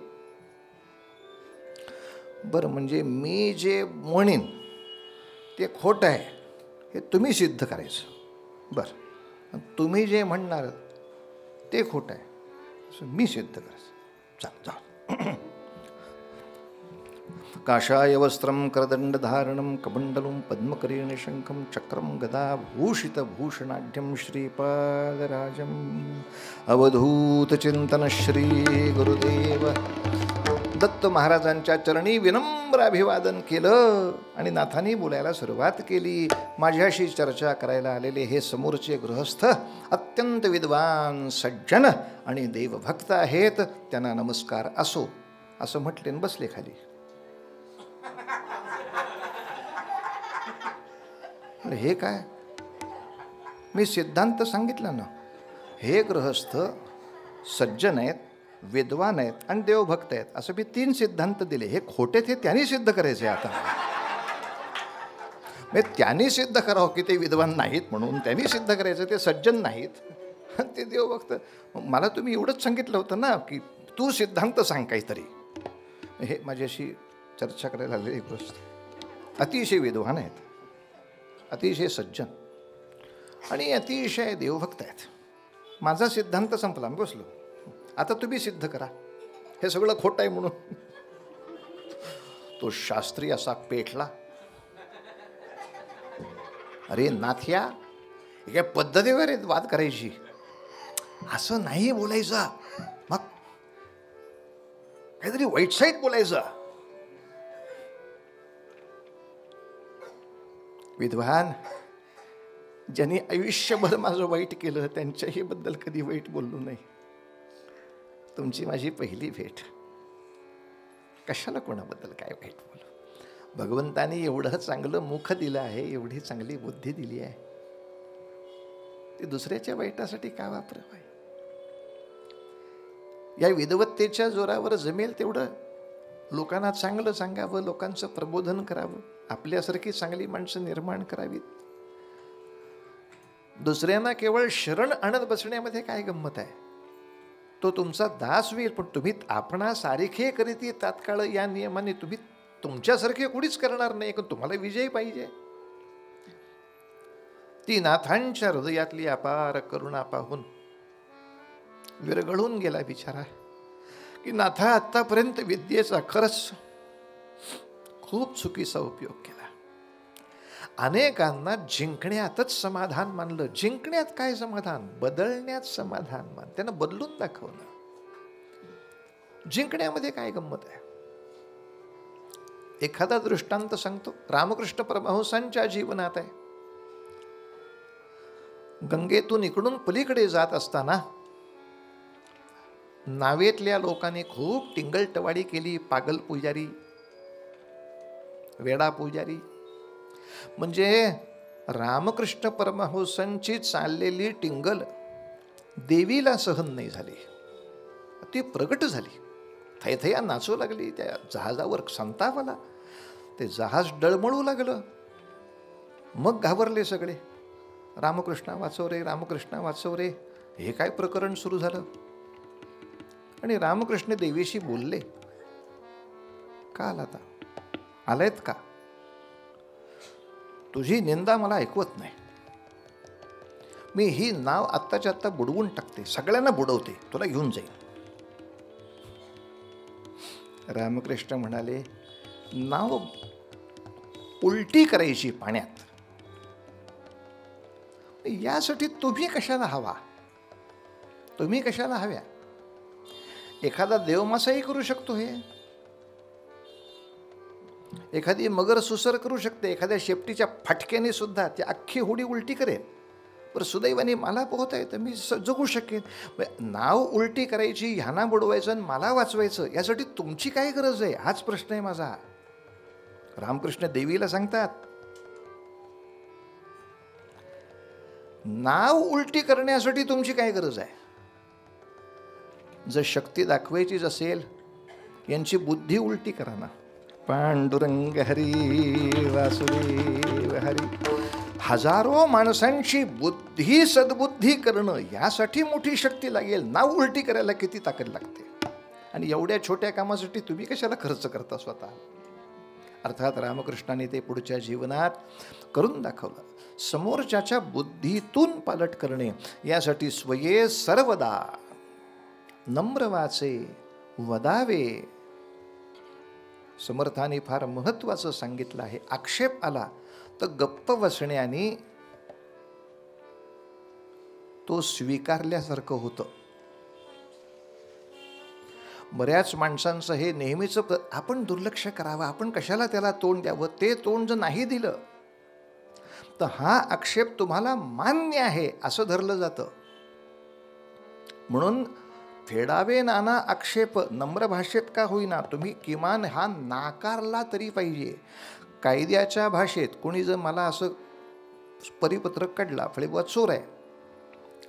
बरं, म्हणजे मी जे म्हणेन ते खोटं आहे हे तुम्ही सिद्ध करायचं. बरं, तुम्ही जे म्हणणार ते खोटं आहे असं मी सिद्ध करायचं. जा. काषाय वस्त्रं करदंडधारणं कमण्डलुं पद्मकरेण शङ्खं चक्रं गदा भूषितभूषणाढ्यं श्रीपादराजम् अवधूतचिन्तन श्री गुरुदेव दत्त महाराजांच्या चरणी विनम्र अभिवादन केलं आणि नाथांनी बोलायला सुरुवात केली. माझ्याशी चर्चा करायला आलेले हे समोरचे गृहस्थ अत्यंत विद्वान, सज्जन आणि देवभक्त आहेत, त्यांना नमस्कार असो, असं म्हटले आणि बसले खाली. हे काय, मी सिद्धांत सांगितला ना, हे गृहस्थ सज्जन आहेत, विद्वान आहेत आणि देवभक्त आहेत, असं मी 3 सिद्धांत दिले. हे खोटे ते त्यांनी सिद्ध करायचे. आता मी त्यांनी सिद्ध करावं की ते विद्वान नाहीत म्हणून, त्यांनी सिद्ध करायचं ते सज्जन नाहीत, ते देवभक्त. मला तुम्ही एवढंच सांगितलं होतं ना की तू सिद्धांत सांग काहीतरी. हे माझ्याशी चर्चा करायला आलेले गृहस्थ अतिशय विद्वान आहेत, अतिशय सज्जन आणि अतिशय देवभक्त आहेत. माझा सिद्धांत संपला, मी बसलो. आता तुम्ही सिद्ध करा हे सगळं खोटं आहे म्हणून. तो शास्त्री असा पेटला. अरे नाथ्या, काय पद्धतीवर आहेत वाद करायची, असं नाही बोलायचं, मग काहीतरी वाईट साईड बोलायचं. विद्वान ज्यांनी आयुष्यभर माझं वाईट केलं त्यांच्याही बद्दल कधी वाईट बोललो नाही. तुमची माझी पहिली भेट, कशाला कोणाबद्दल काय वाईट बोलू. भगवंतानी एवढं चांगलं मुख दिलं आहे, एवढी चांगली बुद्धी दिली आहे, ती दुसऱ्याच्या वाईटासाठी का वापरावं. या विद्वत्तेच्या जोरावर जमेल तेवढं लोकांना चांगलं सांगावं, लोकांचं प्रबोधन करावं, आपल्यासारखी चांगली माणसं निर्माण करावीत. दुसऱ्यांना केवळ शरण आणत बसण्यामध्ये काय गंमत आहे. तो तुमचा दास होईल, पण तुम्ही आपणा सारखे करीत तात्काळ या नियमाने तुम्ही तुमच्यासारखे कुणीच करणार नाही, पण तुम्हाला विजय पाहिजे. ती नाथांच्या हृदयातली अपार करुणा पाहून विरघळून गेला बिचारा की नाथा आतापर्यंत विद्येचा खरंच खूप चुकीचा उपयोग केला. अनेकांना जिंकण्यातच समाधान मानलं. जिंकण्यात काय समाधान, बदलण्यात समाधान मान. त्यांना बदलून दाखवलं. जिंकण्यामध्ये काय गंमत आहे. एखादा दृष्टांत सांगतो. रामकृष्ण परमहंसांच्या जीवनात आहे. गंगेतून इकडून पलीकडे जात असताना नावेतल्या लोकांनी खूप टिंगलटवाडी केली. पागल पुजारी, वेडा पुजारी. म्हणजे रामकृष्ण परमहंसांची चाललेली टिंगल देवीला सहन नाही झाली. ती प्रगट झाली, थैथया नाचू लागली. त्या जहाजावर संताप आला, ते जहाज डळमळू लागलं. मग घाबरले सगळे, रामकृष्ण वाचव रे, रामकृष्ण वाचव रे. हे काय प्रकरण सुरू झालं. आणि रामकृष्ण देवीशी बोलले, का आलात, आलायत का, तुझी निंदा मला ऐकवत नाही. मी ही नाव आत्ताच्या आत्ता बुडवून टाकते, सगळ्यांना बुडवते, तुला घेऊन जाईल. रामकृष्ण म्हणाले, नाव उलटी करायची पाण्यात, यासाठी तुम्ही कशाला हवा, तुम्ही कशाला हव्या. एखादा देवमासाही करू शकतो हे, एखादी मगर सुसर करू शकते, एखाद्या शेपटीच्या फटक्याने सुद्धा ती अख्खी होडी उलटी करेल. बरं सुदैवाने मला पोहता येतं, मी जगू शकेन. नाव उलटी करायची, ह्यांना बुडवायचं आणि मला वाचवायचं, यासाठी तुमची काय गरज आहे, हाच प्रश्न आहे माझा. रामकृष्ण देवीला सांगतात, नाव उलटी करण्यासाठी तुमची काय गरज आहे. जर शक्ती दाखवायचीच असेल, यांची बुद्धी उलटी करा ना. पांडुरंग हरी वासुदेव हरी. हजारो माणसांची बुद्धी सद्बुद्धी करणं, यासाठी मोठी शक्ती लागेल. नाव उलटी करायला किती ताकद लागते. आणि एवढ्या छोट्या कामासाठी तुम्ही कशाला खर्च करता स्वतः. अर्थात रामकृष्णाने ते पुढच्या जीवनात करून दाखवलं. समोरच्याच्या बुद्धीतून पालट करणे, यासाठी स्वये सर्वदा नम्र वाचे वदावे. समर्थाने फार महत्त्वाचं सांगितलं आहे. आक्षेप आला तर गप्प बसण्याने तो स्वीकारल्यासारखं होतं. बऱ्याच माणसांचं हे नेहमीच आपण दुर्लक्ष करावं, आपण कशाला त्याला तोंड द्यावं. ते तोंड जर नाही दिलं तर हा आक्षेप तुम्हाला मान्य आहे असं धरलं जातं. म्हणून फेडावे नाना आक्षेप, नम्र भाषेत का होईना तुम्ही किमान हा नाकारला तरी पाहिजे. कायद्याच्या भाषेत कोणी जर मला असं परिपत्रक काढलं, आपळेबुवा चोर आहे,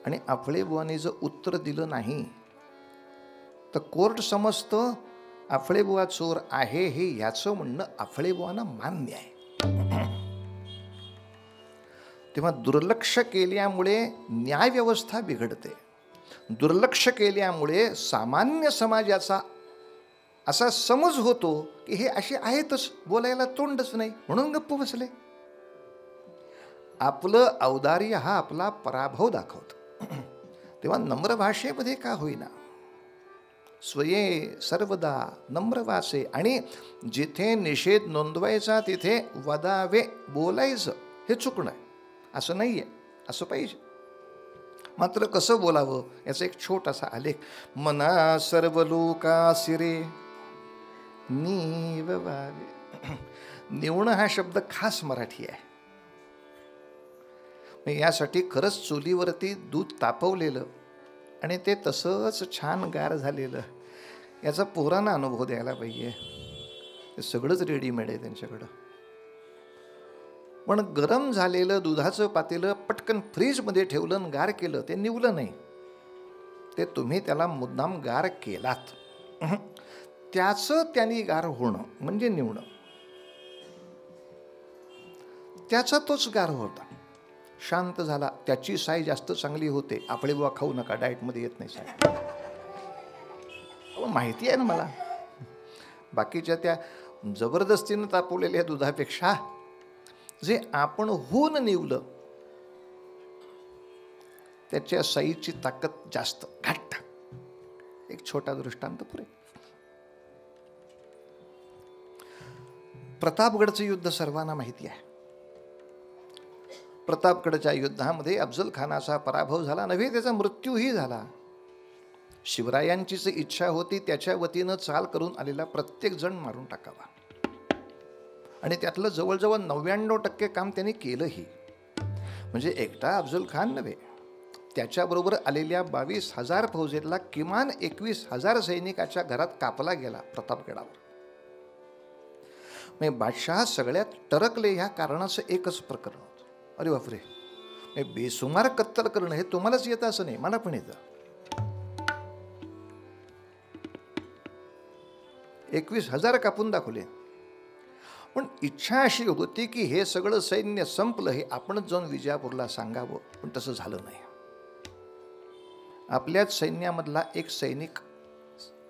आणि आपळेबुवाने जर उत्तर दिलं नाही तर कोर्ट समजतं आपळेबुवा चोर आहे हे याचं म्हणणं आपळेबुवांना मान्य आहे. तेव्हा दुर्लक्ष केल्यामुळे न्यायव्यवस्था बिघडते. दुर्लक्ष केल्यामुळे सामान्य समाजाचा असा समज होतो की हे असे आहेतच, बोलायला तोंडच नाही म्हणून गप्प बसले. आपलं औदार्य हा आपला पराभव दाखवतो. तेव्हा नम्र भाषेमध्ये का होईना स्वये सर्वदा नम्र वासे, आणि जिथे निषेध नोंदवायचा तिथे वदावे, बोलायचं हे चुकणं आहे असं नाही आहे, असं पाहिजे. मात्र कसं बोलावं याचा एक छोटासा आलेख. मना सर्व लोकासिरे निववावे. निवणं हा शब्द खास मराठी आहे. यासाठी खरंच चुलीवरती दूध तापवलेलं आणि ते तसंच छान गार झालेलं याचा पोरांना अनुभव द्यायला पाहिजे. ते सगळंच रेडीमेड आहे त्यांच्याकडं. पण गरम झालेलं दुधाचं पातेलं पटकन फ्रीजमध्ये ठेवलं आणि गार केलं, ते निवलं नाही. ते तुम्ही त्याला मुद्दाम गार केलात, त्याचं त्यांनी गार होणं म्हणजे निवणं. त्याचा तोच गार होता, शांत झाला, त्याची साय जास्त चांगली होते. आपळेबुवा खाऊ नका, डाएटमध्ये येत नाही साय. माहिती आहे ना मला. बाकीच्या त्या जबरदस्तीनं तापवलेल्या दुधापेक्षा जे आपण होऊन निवलं त्याच्या साईची ताकद जास्त, घट्ट. एक छोटा दृष्टांत पुरे. प्रतापगडचं युद्ध सर्वांना माहिती आहे. प्रतापगडच्या युद्धामध्ये अफजल खानाचा पराभव झाला नव्हे, त्याचा मृत्यूही झाला. शिवरायांचीच इच्छा होती त्याच्या वतीनं चाल करून आलेला प्रत्येक जण मारून टाकावा, आणि त्यातलं जवळजवळ 99% काम त्यांनी केलंही. म्हणजे एकटा अफजल खान नव्हे, त्याच्याबरोबर आलेल्या 22,000 फौजेला किमान 21,000 सैनिकाच्या घरात कापला गेला प्रतापगडावर. म्हणजे बादशाह सगळ्यात टरकले ह्या कारणाचं एकच प्रकरण होतं. अरे बापरे, बेसुमार कत्तल करणं हे तुम्हालाच येतं असं नाही, मला पण येतं. 21,000 कापून दाखवले. पण इच्छा अशी होती की हे सगळं सैन्य संपलं, हे आपणच जाऊन विजापूरला सांगावं, पण तसं झालं नाही. आपल्याच सैन्यामधला एक सैनिक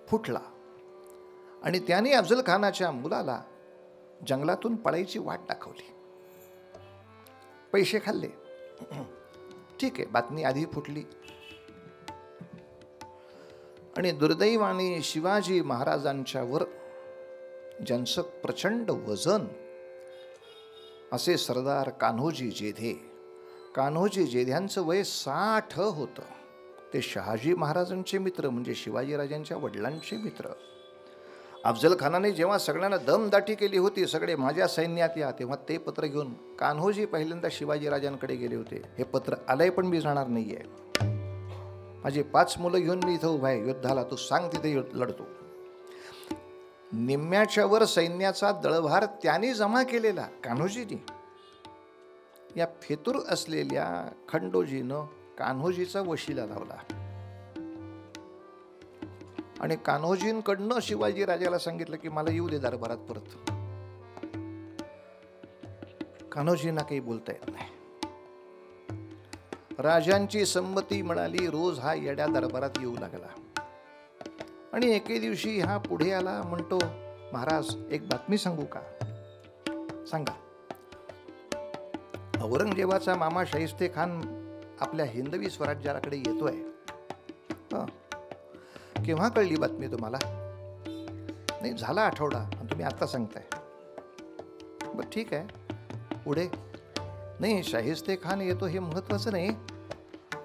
फुटला आणि त्याने अफजल खानाच्या मुलाला जंगलातून पळायची वाट दाखवली. पैसे खाल्ले, ठीक आहे, बातमी आधी फुटली. आणि दुर्दैवाने शिवाजी महाराजांच्यावर ज्यांचं प्रचंड वजन असे सरदार कान्होजी जेधे. कान्होजी जेध्यांचं वय 60 होतं. ते शहाजी महाराजांचे मित्र, म्हणजे शिवाजीराजांच्या वडिलांचे मित्र. अफजल खानाने जेव्हा सगळ्यांना दमदाटी केली होती, सगळे माझ्या सैन्यात या, तेव्हा ते पत्र घेऊन कान्होजी पहिल्यांदा शिवाजीराजांकडे गेले होते. हे पत्र आलंय पण मी जाणार नाही आहे, माझी 5 मुलं घेऊन मी इथं उभा आहे युद्धाला, तू सांग तिथे लढतो. निम्म्याच्या वर सैन्याचा दळभार त्यांनी जमा केलेला कान्होजींनी. या फेतूर असलेल्या खंडोजीनं कान्होजीचा वशिला लावला आणि कान्होजींकडनं शिवाजी राजाला सांगितलं की मला येऊ दे दरबारात परत. कान्होजींना काही बोलता येत नाही. राजांची संमती मिळाली, रोज हा येड्या दरबारात येऊ लागला. आणि एके दिवशी हा पुढे आला, म्हणतो महाराज एक बातमी सांगू का? सांगा. औरंगजेबाचा मामा शाहिस्ते खान आपल्या हिंदवी स्वराज्याकडे येतोय. केव्हा कळली बातमी तुम्हाला? नाही, झाला आठवडा आणि तुम्ही आता सांगताय. बरं ठीक आहे, पुढे. नाही, शाहिस्ते खान येतो हे महत्वाचं नाही,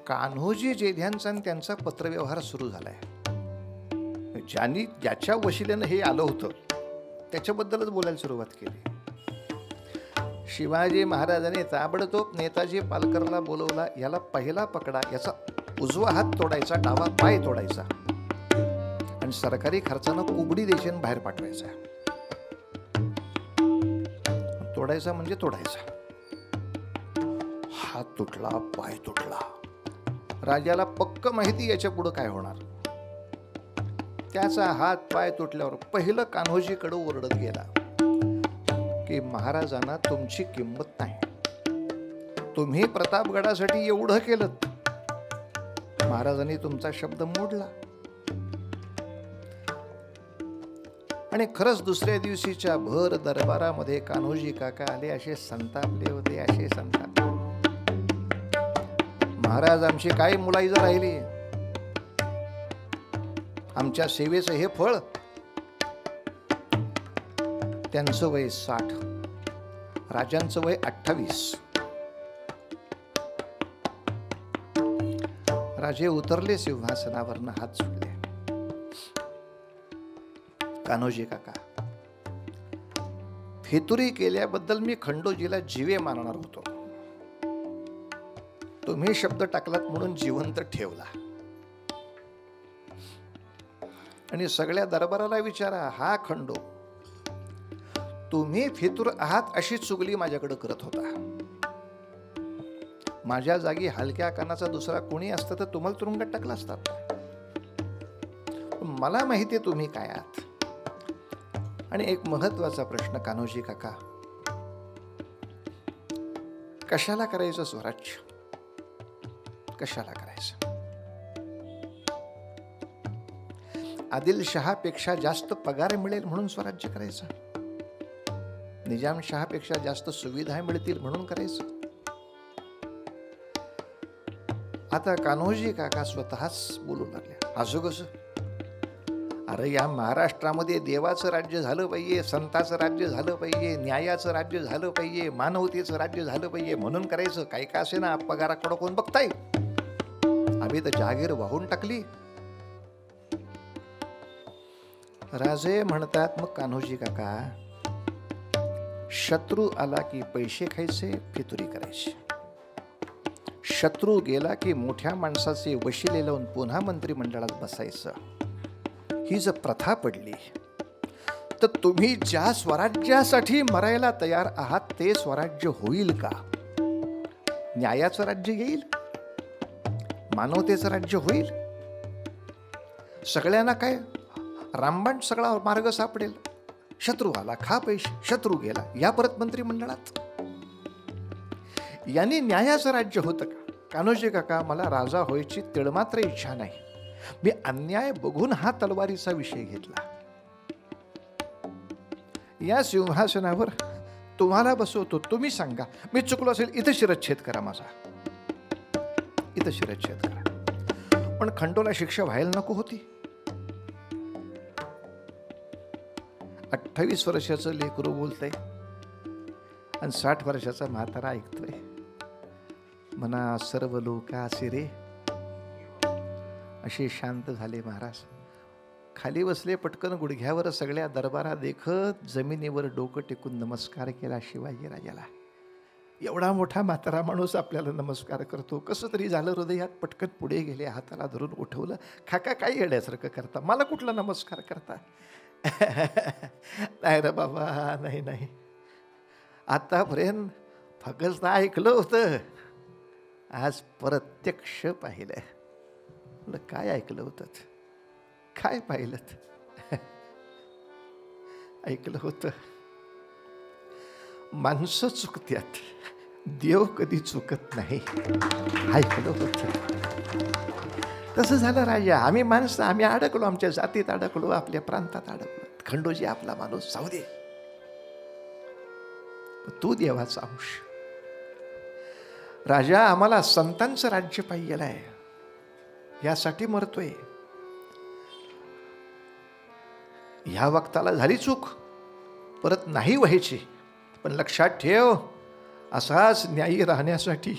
कान्होजी जेध्यांचा आणि त्यांचा पत्रव्यवहार सुरू झालाय. ज्याच्या वशिलेनं हे आलं होतं त्याच्याबद्दलच बोलायला सुरुवात केली. शिवाजी महाराजांनी ताबडतोब नेताजी पालकरला बोलवला. याला पहिला पकडा, याचा उजवा हात तोडायचा, डावा पाय तोडायचा आणि सरकारी खर्चानं कुबडी देशानं बाहेर पाठवायचा. तोडायचा म्हणजे तोडायचा. हात तुटला, पाय तुटला. राजाला पक्क माहिती याच्या पुढं काय होणार. त्याचा हात पाय तुटल्यावर पहिलं कान्होजीकडे ओरडत गेला की महाराजांना तुमची किंमत नाही. तुम्ही प्रतापगडासाठी एवढं केलं, महाराजांनी तुमचा शब्द मोडला. आणि खरंच दुसऱ्या दिवशीच्या भर दरबारामध्ये कान्होजी काका आले. असे संतापले होते, असे संतापले. महाराज, आमची काय मुलाईजा राहिली. आमच्या सेवेचं हे फळ. त्यांचं वय 60, राजांचं वय 28. राजे उतरले सिंहासनावरनं, हात जोडले. कान्होजी काका, फितुरी केल्याबद्दल मी खंडोजीला जीवे मानणार होतो. तुम्ही शब्द टाकलात म्हणून जिवंत ठेवला. आणि सगळ्या दरबाराला विचारा, हा खंडो तुम्ही फितूर आहात अशी चुगली माझ्याकडे करत होता. माझ्या जागी हलक्या कानाचा दुसरा कोणी असतं तर तुम्हाला तुरुंगात टाकला असतात. मला माहितीये तुम्ही काय आहात. आणि एक महत्वाचा प्रश्न कान्होजी काका, कशाला करायचं स्वराज्य? कशाला करायचं? आदिलशहापेक्षा जास्त पगार मिळेल म्हणून स्वराज्य करायचं? निजामशहापेक्षा जास्त सुविधा मिळतील म्हणून करायचं? आता कान्होजी काका स्वतःच बोलू लागले, असं कसं? अरे या महाराष्ट्रामध्ये देवाचं राज्य झालं पाहिजे, संताचं राज्य झालं पाहिजे, न्यायाचं राज्य झालं पाहिजे, मानवतेचं राज्य झालं पाहिजे म्हणून करायचं. काही का असे ना, पगाराकडं कोण बघताय? आम्ही तर जागीर वाहून टाकली. राजे म्हणतात, मग कान्होजी काका, शत्रू आला की पैसे खायचे, फितुरी करायची. शत्रू गेला की मोठ्या माणसाचे वशिले लावून पुन्हा मंत्रिमंडळात बसायचं. ही जर प्रथा पडली तर तुम्ही ज्या स्वराज्यासाठी मरायला तयार आहात ते स्वराज्य होईल का? न्यायाचं राज्य येईल? मानवतेचं राज्य होईल? सगळ्यांना काय रामबाण सगळा मार्ग सापडेल? शत्रू आला, खा पैसे, शत्रू गेला, या परत मंत्रिमंडळात. यांनी न्यायाचं राज्य होतं का? कान्होजी काका, मला राजा व्हायची तिळमात्र इच्छा नाही. मी अन्याय बघून हा तलवारीचा विषय घेतला. या सिंहासनावर तुम्हाला बसवतो, तुम्ही सांगा. मी चुकलो असेल इथं शिरच्छेद करा माझा, इथं शिरच्छेद करा. पण खंडोला शिक्षा व्हायला नको होती. 28 वर्षाचं लेकरू बोलतंय आणि 60 वर्षाचा म्हातारा ऐकतोय. म्हणा सर्व लोक असे रे, असे शांत झाले महाराज. खाली बसले, पटकन गुडघ्यावर सगळ्या दरबारा देखत जमिनीवर डोकं टेकून नमस्कार केला शिवाजी राजाला. एवढा मोठा म्हातारा माणूस आपल्याला नमस्कार करतो. कसं तरी झालं हृदयात. पटकन पुढे गेले, हाताला धरून उठवलं. काका काय येण्यासारखं करता? मला कुठला नमस्कार करता? नाही रे बाबा, नाही नाही, आतापर्यंत फक्त ऐकलं होतं, आज प्रत्यक्ष पाहिलं. काय ऐकलं होतं? काय पाहिलं? ऐकलं होतं माणसं चुकत्यात, देव कधी चुकत नाही. ऐकलं होतं. तसं झालं राजा. आम्ही माणसं, आम्ही अडकलो, आमच्या जातीत अडकलो, आपल्या प्रांतात अडकलो. खंडोजी आपला माणूस, जाऊ दे, तू देवाचा अंश. राजा, आम्हाला संतांचं राज्य पाहिजे आहे, यासाठी मरतोय. ह्या वक्ताला झाली चूक, परत नाही व्हायची. पण लक्षात ठेव, असाच न्यायी राहण्यासाठी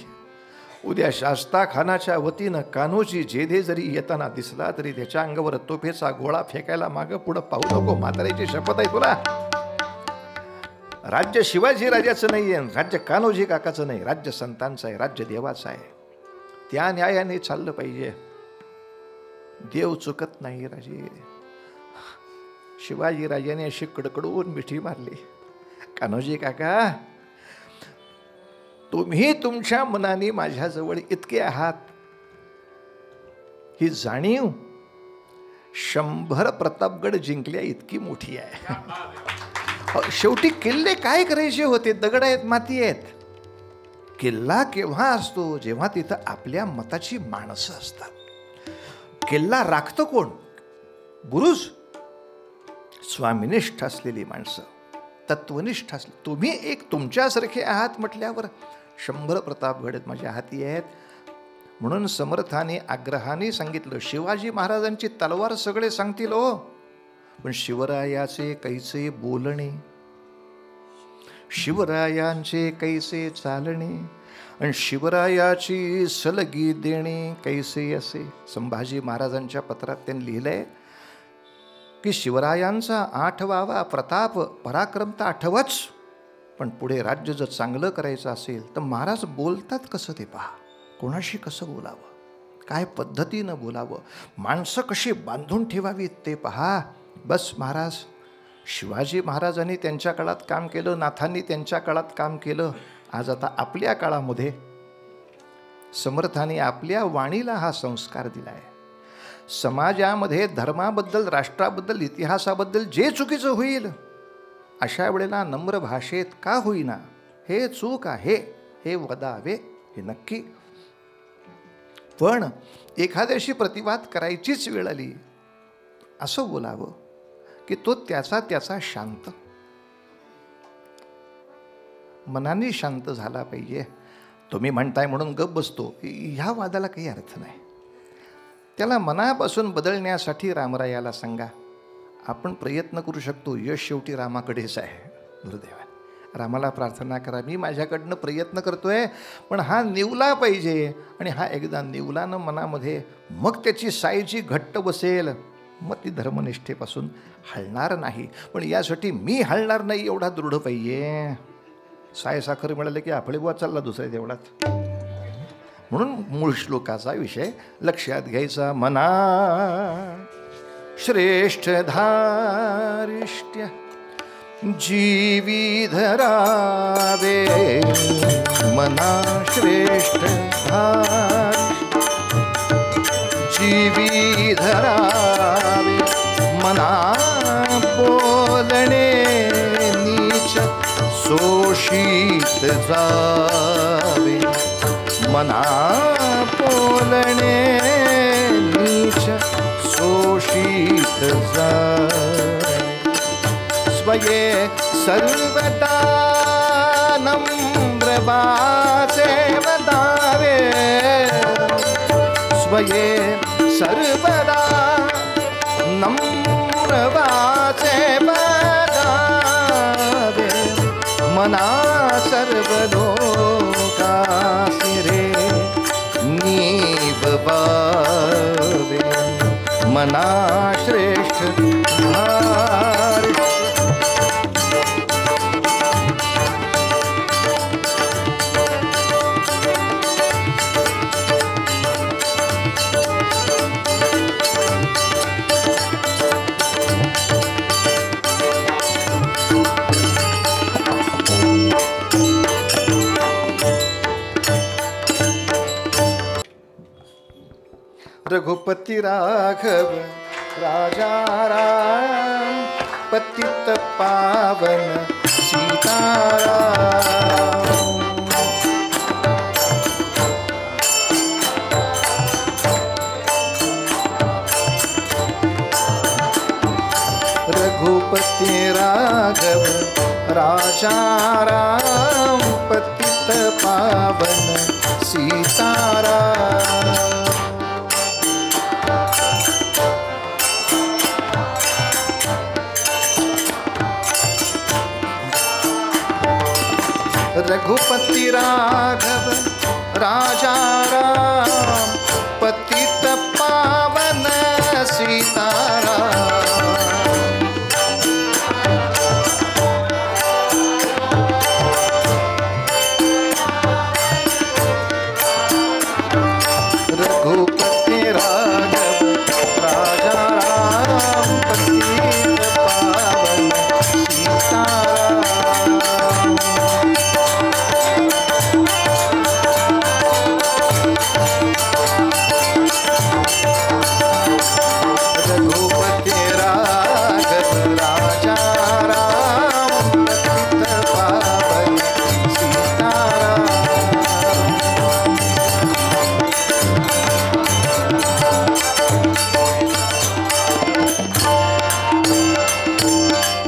उद्या शास्ता खानाच्या वतीनं कान्होजी जेधे जरी येताना दिसला तरी त्याच्या अंगावर तोफेचा गोळा फेकायला मागं पुढं पाहू नको. म्हाताऱ्याची शपथ आहे तुला. राज्य शिवाजी राजाचं नाही आहे, राज्य कान्होजी काकाचं नाही, राज्य संतांचं आहे, राज्य देवाचं आहे. त्या न्यायाने चाललं पाहिजे. देव चुकत नाही राजे. शिवाजी राजाने अशी कडकडून मिठी मारली. कान्होजी काका, तुम्ही तुमच्या मनाने माझ्याजवळ इतके आहात, ही जाणीव 100 प्रतापगड जिंकल्या इतकी मोठी आहे. शेवटी किल्ले काय करायचे होते? दगड आहेत, माती आहेत. किल्ला केव्हा असतो? जेव्हा तिथं आपल्या मताची माणसं असतात. किल्ला राखतं कोण? बुरुज. स्वामिनिष्ठ असलेली माणसं, तत्वनिष्ठ असले. तुम्ही एक तुमच्यासारखे आहात म्हटल्यावर 100 प्रतापगड माझ्या हाती आहेत. म्हणून समर्थाने आग्रहाने सांगितलं, शिवाजी महाराजांची तलवार सगळे सांगतील हो, पण शिवरायाचे कैसे बोलणे, शिवरायांचे कैसे चालणे आणि शिवरायाची सलगी देणे कैसे असे. संभाजी महाराजांच्या पत्रात त्यांनी लिहिलंय की शिवरायांचा आठवावा प्रताप पराक्रम तर आठवच, पण पुढे राज्य जर चांगलं करायचं असेल तर महाराज बोलतात कसं ते पहा. कोणाशी कसं बोलावं, काय पद्धतीनं बोलावं, माणसं कशी बांधून ठेवावीत ते पहा. बस महाराज, शिवाजी महाराजांनी त्यांच्या काळात काम केलं, नाथांनी त्यांच्या काळात काम केलं. आज आता आपल्या काळामध्ये समर्थाने आपल्या वाणीला हा संस्कार दिला आहे. समाजामध्ये धर्माबद्दल, राष्ट्राबद्दल, इतिहासाबद्दल जे चुकीचं होईल अशा वेळेला नम्र भाषेत का होईना हे चूक आहे हे वदावे, हे नक्की. पण एखाद्याशी प्रतिवाद करायचीच वेळ आली असं बोलावं की तो त्याचा शांत मनाने शांत झाला पाहिजे. तुम्ही म्हणताय म्हणून गप बसतो, ह्या वादाला काही अर्थ नाही. त्याला मनापासून बदलण्यासाठी रामरायाला सांगा. आपण प्रयत्न करू शकतो. यश शेवटी रामाकडेच आहे. गुरुदेवा, रामाला प्रार्थना करा, मी माझ्याकडनं प्रयत्न करतोय, पण हा निवला पाहिजे. आणि हा एकदा निवला ना मनामध्ये, मग त्याची सायची घट्ट बसेल, मग ती धर्मनिष्ठेपासून हलणार नाही. पण यासाठी मी हलणार नाही एवढा दृढ पाहिजे. साय साखर मिळाले की आपळेबुवा चालला दुसऱ्या तेवढाच. म्हणून मूळ श्लोकाचा विषय लक्षात घ्यायचा. मना श्रेष्ठ धारिष्ट्य जीवी धरावे, मना श्रेष्ठ जीवी धरावे, मना बोलणे नीच शोषित जावे, मना बोलणे नीच शोषित जावे, स्वये सर्वदा नम्र वाचे वदावे, स्वये सर्वदा नम्र वाचे वदावे, मना सर्व लोकासी रे नीववावे, मना श्रेष्ठ धारिष्ट्य. रघुपति राघव राजा राम, पतित पावन सीताराम. रघुपति राघव राजा राम, पतित पावन सीताराम. रघुपति राघव राजा राम पतित पावन सीताराम। रघुपति राघव राजा राम पतित पावन सीताराम। रघुपति राघव राजा राम पतित पावन सीताराम।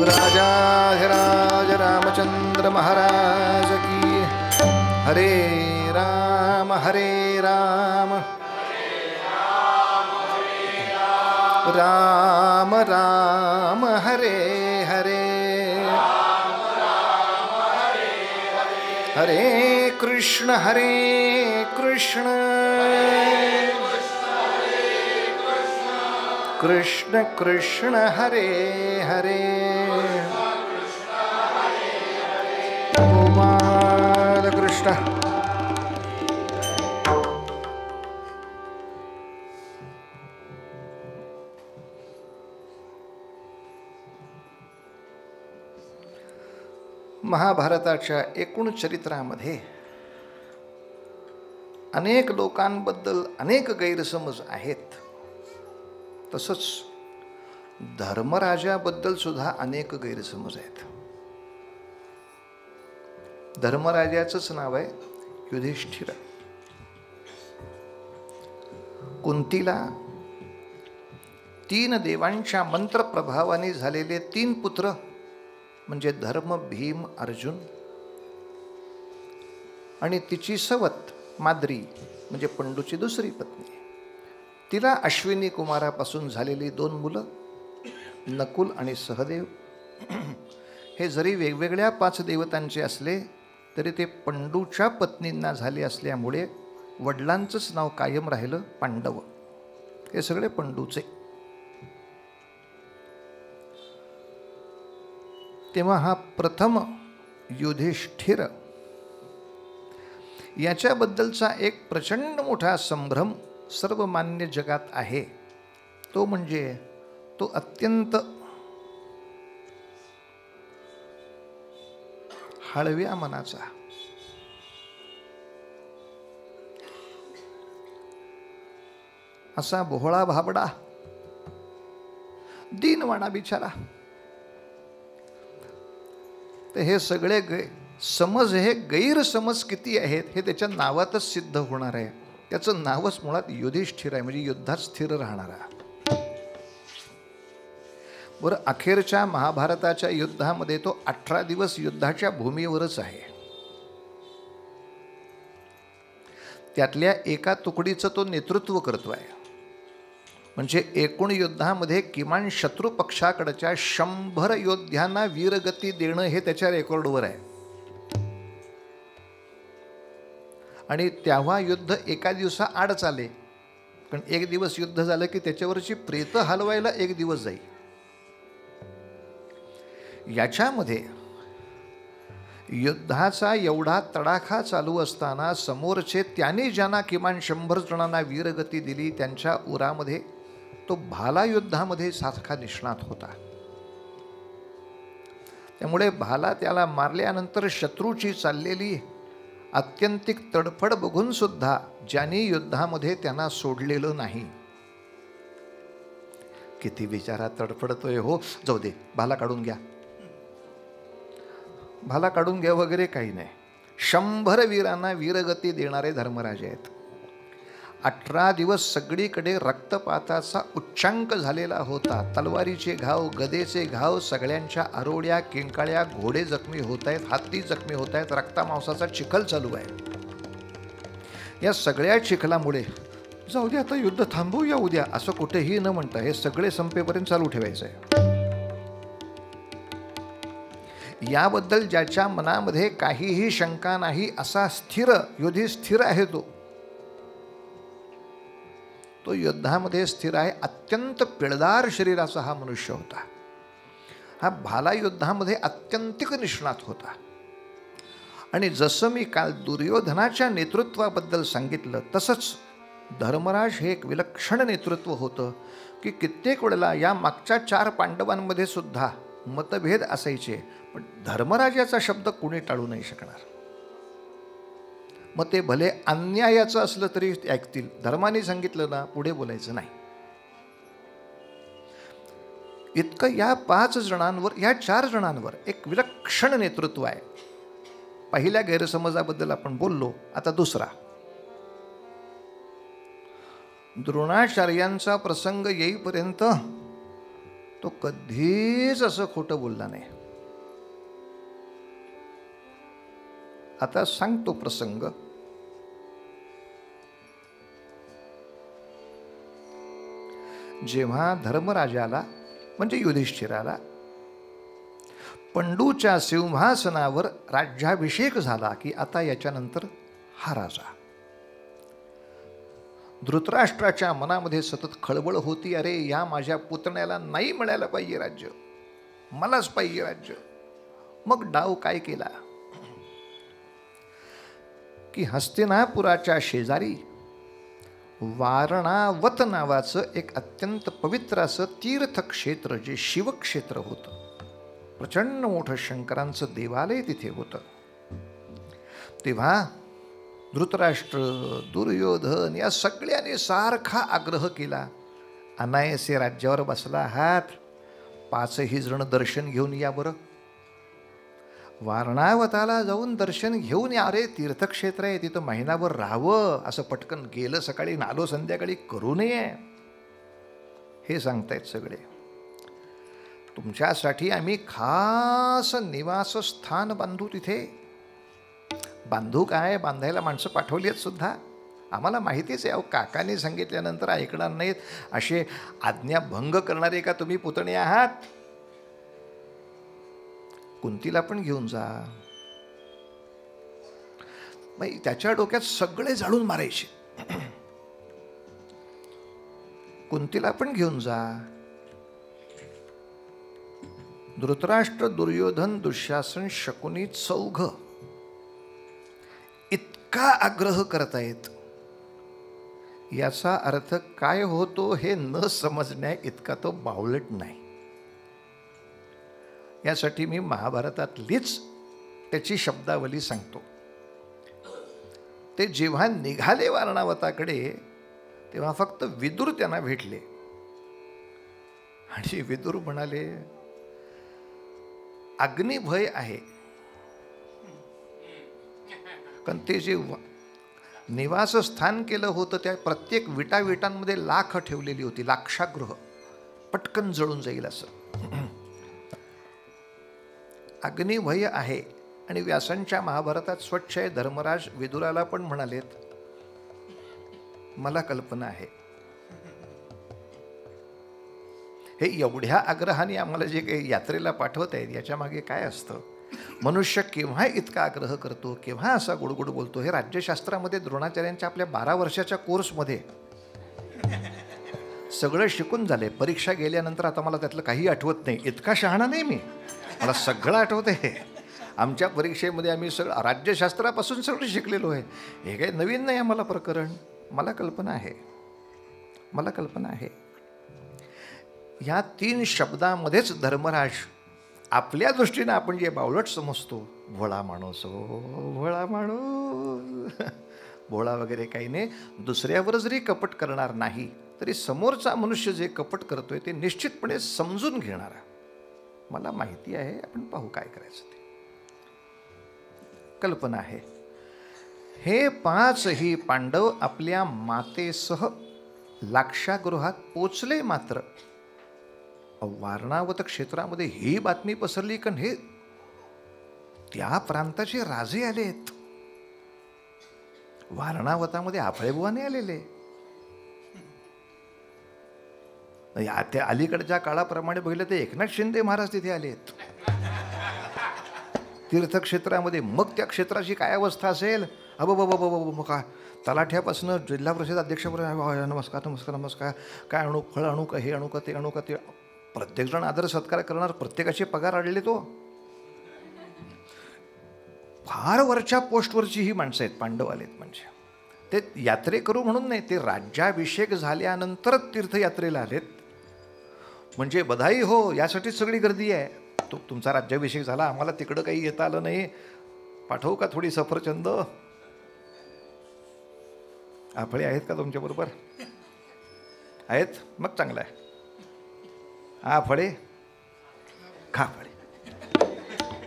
राजाधिराज रामचंद्र महाराज की। हरे राम राम राम हरे हरे, हरे कृष्ण कृष्ण कृष्ण हरे हरे। गोपाल कृष्ण। महाभारताच्या एकूण चरित्रामध्ये अनेक लोकांबद्दल अनेक गैरसमज आहेत. तसंच धर्मराजाबद्दल सुद्धा अनेक गैरसमज आहेत. धर्मराजाचंच नाव आहे युधिष्ठिर. कुंतीला 3 देवांच्या मंत्रप्रभावाने झालेले 3 पुत्र म्हणजे धर्म, भीम, अर्जुन आणि तिची सवत माद्री म्हणजे पंडूची दुसरी पत्नी. तिला अश्विनी कुमारापासून झालेली 2 मुलं नकुल आणि सहदेव. हे जरी वेगवेगळ्या 5 देवतांचे असले तरी ते पंडूच्या पत्नींना झाले असल्यामुळे वडिलांचंच नाव कायम राहिलं पांडव. हे सगळे पंडूचे. तेव्हा हा प्रथम युधिष्ठिर याच्याबद्दलचा एक प्रचंड मोठा संभ्रम सर्वमान्य जगात आहे. तो म्हणजे तो अत्यंत हळव्या मनाचा, असा भोळा भाबडा दीनवाणा बिचारा. तर हे सगळे समज, हे गैरसमज किती आहेत हे त्याच्या नावातच सिद्ध होणार आहे. त्याचं नावच मुळात युधिष्ठिर आहे, म्हणजे युद्धात स्थिर राहणारा. बरं, अखेरच्या महाभारताच्या युद्धामध्ये तो 18 दिवस युद्धाच्या भूमीवरच आहे. त्यातल्या एका तुकडीचं तो नेतृत्व करतो आहे. म्हणजे एकूण युद्धामध्ये किमान शत्रू पक्षाकडच्या 100 योद्ध्यांना वीरगती देणं हे त्याच्या रेकॉर्डवर आहे. आणि तेव्हा युद्ध एका दिवसाआड चाले, पण एक दिवस युद्ध झालं की त्याच्यावरची प्रेत हलवायला 1 दिवस जाईल. याच्यामध्ये युद्धाचा एवढा तडाखा चालू असताना समोरचे त्याने ज्यांना किमान 100 जणांना वीरगती दिली त्यांच्या उरामध्ये तो भाला युद्धामध्ये सारखा निष्णात होता. त्यामुळे भाला त्याला मारल्यानंतर शत्रूची चाललेली आत्यंतिक तडफड बघून सुद्धा ज्यांनी युद्धामध्ये त्यांना सोडलेलं नाही. किती बिचारा तडफडतोय हो. जाऊ दे, भाला काढून घ्या, भाला काढून घ्या वगैरे काही नाही. 100 वीरांना वीरगती देणारे धर्मराजे आहेत. 18 दिवस सगळीकडे रक्तपाताचा उच्चांक झालेला होता. तलवारीचे घाव, गदेचे घाव, सगळ्यांच्या आरोळ्या, किंकाळ्या, घोडे जखमी होत आहेत, हत्ती जखमी होत आहेत, रक्तामांसाचा चिखल चालू आहे. या सगळ्या चिखलामुळे जाऊ दे आता युद्ध थांबवूया उद्या असं कुठेही न म्हणता हे सगळे संपेपर्यंत चालू ठेवायचं आहे. याबद्दल ज्याच्या मनामध्ये काहीही शंका नाही असा स्थिर युधिष्ठिर आहे तो युद्धामध्ये स्थिर आहे. अत्यंत पिळदार शरीराचा हा मनुष्य होता. हा भाला युद्धामध्ये अत्यंतिक निष्णात होता. आणि जसं मी काल दुर्योधनाच्या नेतृत्वाबद्दल सांगितलं तसंच धर्मराज हे एक विलक्षण नेतृत्व होतं की कित्येक वेळेला या मागच्या 4 पांडवांमध्ये सुद्धा मतभेद असायचे, पण धर्मराजाचा शब्द कुणी टाळू नाही शकणार. मग ते भले अन्यायाचं असलं तरी ऐकतील. धर्माने सांगितलं ना, पुढे बोलायचं नाही. इतकं या 5 जणांवर, या 4 जणांवर एक विलक्षण नेतृत्व आहे. पहिल्या गैरसमजाबद्दल आपण बोललो. आता दुसरा, द्रोणाचार्यांचा प्रसंग येईपर्यंत तो कधीच असं खोटं बोलला नाही. आता सांगतो प्रसंग. जेव्हा धर्मराजाला म्हणजे युधिष्ठिराला पंडूच्या सिंहासनावर राज्याभिषेक झाला की आता याच्यानंतर हा राजा. धृतराष्ट्राच्या मनामध्ये सतत खळबळ होती. अरे या माझ्या पुतण्याला नाही मिळायला पाहिजे राज्य, मलाच पाहिजे राज्य. मग डाव काय केला की हस्तिनापुराच्या शेजारी वारणावत नावाचं एक अत्यंत पवित्र असं तीर्थक्षेत्र, जे शिवक्षेत्र होतं, प्रचंड मोठं शंकरांचं देवालय तिथे होतं. तेव्हा धृतराष्ट्र, दुर्योधन या सगळ्यांनी सारखा आग्रह केला, अनायसे राज्यावर बसला आहात, 5ही जण दर्शन घेऊन या बरं. वारणावताला जाऊन दर्शन घेऊन या. अरे तीर्थक्षेत्र आहे, तिथं महिनाभर राहावं, असं पटकन गेलं सकाळी आलो संध्याकाळी करू नये, हे सांगतायत सगळे. तुमच्यासाठी आम्ही खास निवासस्थान बांधू. तिथे बांधू काय, बांधायला माणसं पाठवली आहेत सुद्धा, आम्हाला माहितीच आहे. अहो काकांनी सांगितल्यानंतर ऐकणार नाहीत असे आज्ञाभंग करणारे का तुम्ही पुतणे आहात? कुंतीला पण घेऊन जा. मग त्याच्या डोक्यात सगळे जाळून मारायचे. कुंतीला पण घेऊन जा. धृतराष्ट्र, दुर्योधन, दुःशासन, शकुनी चौघ इतका आग्रह करतायत, याचा अर्थ काय होतो हे न समजण्या इतका तो बावळट नाही. यासाठी मी महाभारतातलीच त्याची शब्दावली सांगतो. ते जेव्हा निघाले वारणावताकडे तेव्हा फक्त विदुर त्यांना भेटले आणि विदुर म्हणाले, अग्निभय आहे. कारण ते जे निवासस्थान केलं होतं त्या प्रत्येक विटांमध्ये लाख ठेवलेली होती, लाक्षागृह, पटकन जळून जाईल असं. अग्निभय आहे. आणि व्यासांच्या महाभारतात स्वच्छ आहे. धर्मराज विदुराला पण म्हणालेत, मला कल्पना आहे. हे एवढ्या आग्रहाने आम्हाला जे काही यात्रेला पाठवत आहेत याच्या मागे काय असतं? मनुष्य केव्हा इतका आग्रह करतो, केव्हा असा गुडगुड बोलतो? हे राज्यशास्त्रामध्ये द्रोणाचार्यांच्या आपल्या 12 वर्षाच्या कोर्समध्ये सगळं शिकून झाले. परीक्षा गेल्यानंतर आता मला त्यातलं काही आठवत नाही. इतका शहाणा नाही मी, मला सगळं आठवतंय. आमच्या परीक्षेमध्ये आम्ही सगळं राज्यशास्त्रापासून सगळं शिकलेलो आहे. हे काही नवीन नाही आम्हाला प्रकरण. मला कल्पना आहे, मला कल्पना आहे. ह्या 3 शब्दामध्येच धर्मराज आपल्या दृष्टीनं आपण जे बावळट समजतो, भोळा माणूस, भोळा माणूस, भोळा वगैरे काही नाही, दुसऱ्यावर जरी कपट करणार नाही तरी समोरचा मनुष्य जे कपट करतोय ते निश्चितपणे समजून घेणारा. मला माहिती आहे, आपण पाहू काय करायचं ते. कल्पना आहे. हे 5ही पांडव आपल्या मातेसह लाक्षागृहात पोचले. मात्र वारणावत क्षेत्रामध्ये ही बातमी पसरली कारण हे त्या प्रांताचे राजे आलेत. वारणावतामध्ये आपळेबुवाने आलेले. त्या अलीकडच्या काळाप्रमाणे बघितलं तर एकनाथ शिंदे महाराज तिथे आलेत. तीर्थक्षेत्रामध्ये मग त्या क्षेत्राची काय अवस्था असेल. मग काय तलाठ्यापासून जिल्हा परिषद अध्यक्षापर्यंत नमस्कार नमस्कार नमस्कार, काय आणू, फळ आणू का, हे आणू का, ते आणू का, ते. प्रत्येकजण आदर सत्कार करणार, प्रत्येकाचे पगार अडले. तो फार वरच्या पोस्टवरची ही माणसं आहेत पांडव आलेत. म्हणजे ते यात्रेकरू म्हणून नाही, ते राज्याभिषेक झाल्यानंतर तीर्थयात्रेला आलेत. म्हणजे बधाई हो, यासाठीच सगळी गर्दी आहे. तुमचा राज्याभिषेक झाला, आम्हाला तिकडं काही येता आलं नाही, पाठवू का थोडी सफरचंद, फळे आहेत का तुमच्याबरोबर? आहेत, मग चांगलं आहे. फळे खा, फळे,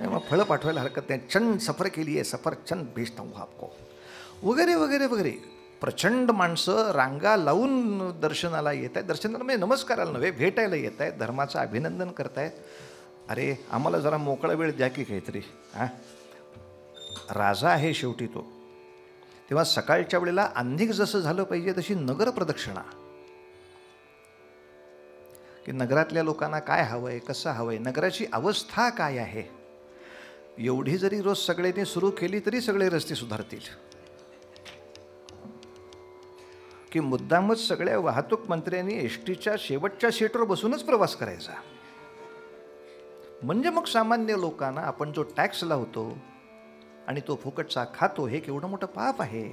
मग फळं पाठवायला हरकत नाही. छंद सफर केली आहे, सफरचंद भेजता हूँ आपको, वगैरे वगैरे वगैरे. प्रचंड माणसं रांगा लावून दर्शनाला येत आहेत. दर्शनाला म्हणजे नमस्काराला नव्हे, भेटायला येत आहेत, धर्माचं अभिनंदन करतायत. अरे आम्हाला जरा मोकळा वेळ द्या की काहीतरी. राजा आहे शेवटी तो. तेव्हा सकाळच्या वेळेला अंधिक जसं झालं पाहिजे तशी नगर प्रदक्षिणा, की नगरातल्या लोकांना काय हवंय, कसं हवंय, नगराची अवस्था काय आहे, एवढी जरी रोज सगळ्यांनी सुरू केली तरी सगळे रस्ते सुधारतील. की मुद्दामच सगळ्या वाहतूक मंत्र्यांनी एसटीच्या शेवटच्या सीटवर बसूनच प्रवास करायचा. म्हणजे मग सामान्य लोकांना आपण जो टॅक्स लावतो आणि तो फुकटचा खातो, हे केवढं मोठं पाप आहे.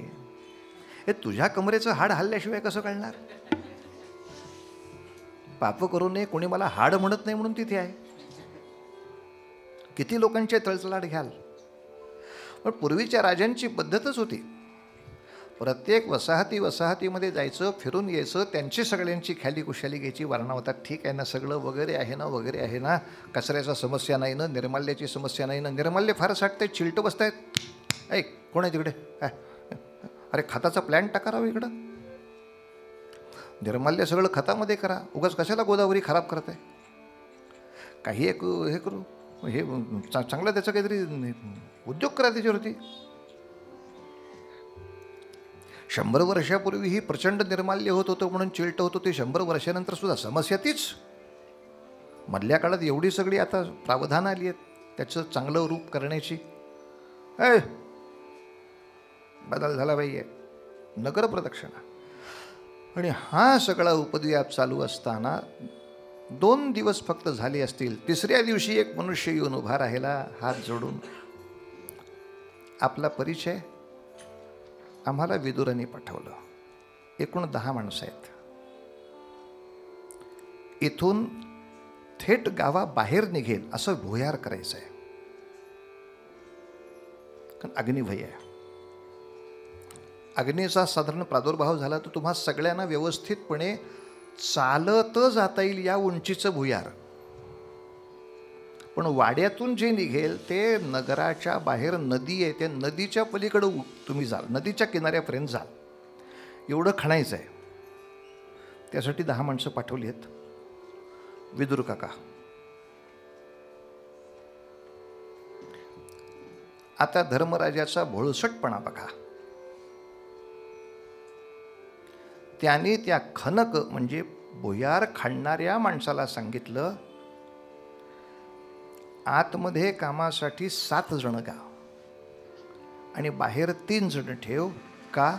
हे तुझ्या कमरेचं हाड हल्ल्याशिवाय कसं कळणार? पाप करू नये, कोणी मला हाड म्हणत नाही म्हणून तिथे आहे. किती लोकांचे तळतलाट घ्याल. पण पूर्वीच्या राजांची पद्धतच होती, प्रत्येक वसाहतीमध्ये जायचं, फिरून यायचं, त्यांची सगळ्यांची ख्याली कुशाली घ्यायची. वारणावतात, ठीक आहे ना सगळं, वगैरे आहे ना, वगैरे आहे ना, कचऱ्याचा समस्या नाही ना, निर्माल्याची समस्या नाही ना. निर्माल्य फार साठत आहेत, चिलटं बसत आहेत. ऐक, कोण आहे तिकडे? अरे खताचा प्लॅन टाका राव इकडं. निर्माल्य सगळं खतामध्ये करा, उगाच कशाला गोदावरी खराब करताय. काही एक हे करू, हे चांगलं त्याचं काहीतरी उद्योग करा त्याच्यावरती. 100 वर्षापूर्वी ही प्रचंड निर्माल्य होत होतं म्हणून चिलटं होतं, ते 100 वर्षानंतर सुद्धा समस्या तीच. मधल्या काळात एवढी सगळी आता प्रावधान आली आहेत त्याचं चांगलं रूप करण्याची. बदल झाला पाहिजे. नगर प्रदक्षिणा. आणि हा सगळा उपद्व्याप चालू असताना 2 दिवस फक्त झाले असतील, 3ऱ्या दिवशी एक मनुष्य येऊन उभा राहिला हात जोडून. आपला परिचय आम्हाला विदुराने पाठवलं. एकूण 10 माणसं आहेत. इथून थेट गावाबाहेर निघेल असं भुयार करायचं आहे, कारण अग्निभय आहे. अग्नीचा साधारण प्रादुर्भाव झाला तर तुम्हा सगळ्यांना व्यवस्थितपणे चालत जाता येईल या उंचीचं भुयार. पण वाड्यातून जे निघेल ते नगराच्या बाहेर नदी आहे, त्या नदीच्या पलीकडं तुम्ही जाल, नदीच्या किनाऱ्यापर्यंत जाल, एवढं खणायचं आहे. त्यासाठी 10 माणसं पाठवली आहेत. विदुर काका, आता धर्मराजाचा भोळसटपणा बघा. त्याने त्या खनक म्हणजे भुयार खाणणाऱ्या माणसाला सांगितलं, आतमध्ये कामासाठी 7 जण गा आणि बाहेर 3 जण ठेव. का?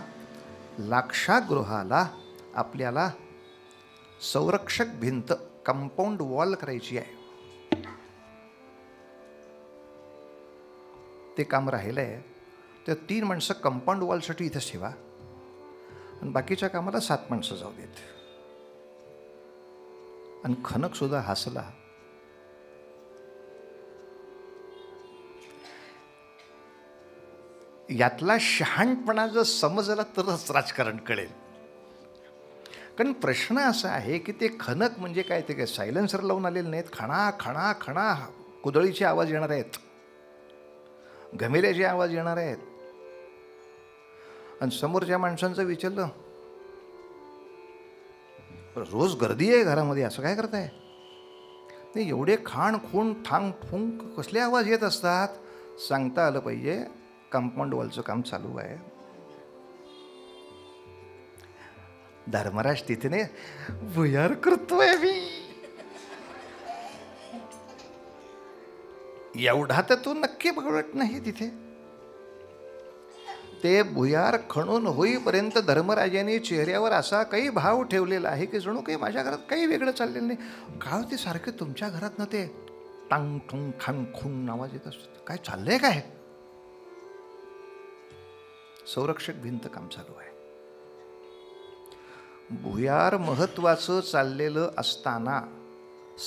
लाक्षागृहाला आपल्याला संरक्षक भिंत, कंपाऊंड वॉल करायची आहे. ते काम राहिलं आहे. तर 3 माणसं कंपाऊंड वॉलसाठी इथंच ठेवा आणि बाकीच्या कामाला 7 माणसं जाऊ देत. आणि खनक सुद्धा हसला. यातला शहाणपणा जर समजला तरच राजकारण कळेल. कारण प्रश्न असा आहे की ते खनक म्हणजे काय, ते काय सायलेन्सर लावून आलेले नाहीत. खणा खणा खणा कुदळीचे आवाज येणार आहेत, घमेल्याचे आवाज येणार आहेत. आणि समोरच्या माणसांचं विचारलं, रोज गर्दी आहे घरामध्ये, असं काय करताय? नाही, एवढे खाण खून ठांग फुंक कसले आवाज येत असतात? सांगता आलं पाहिजे, कंपाऊंड वॉलचं काम चालू आहे. धर्मराज तिथे भुयार करतोय मी. एवढा तर तो नक्की बघत नाही तिथे. ते भुयार खणून होईपर्यंत धर्मराजाने चेहऱ्यावर असा काही भाव ठेवलेला आहे की जणू काही माझ्या घरात काही वेगळं चाललेलं नाही. काय ते सारखे तुमच्या घरात ना ते टांग ठुंग खांग खून आवाज येत असतो. काय चाललंय काय? संरक्षक भिंत काम चालू आहे. भुयार महत्वाचं चाललेलं असताना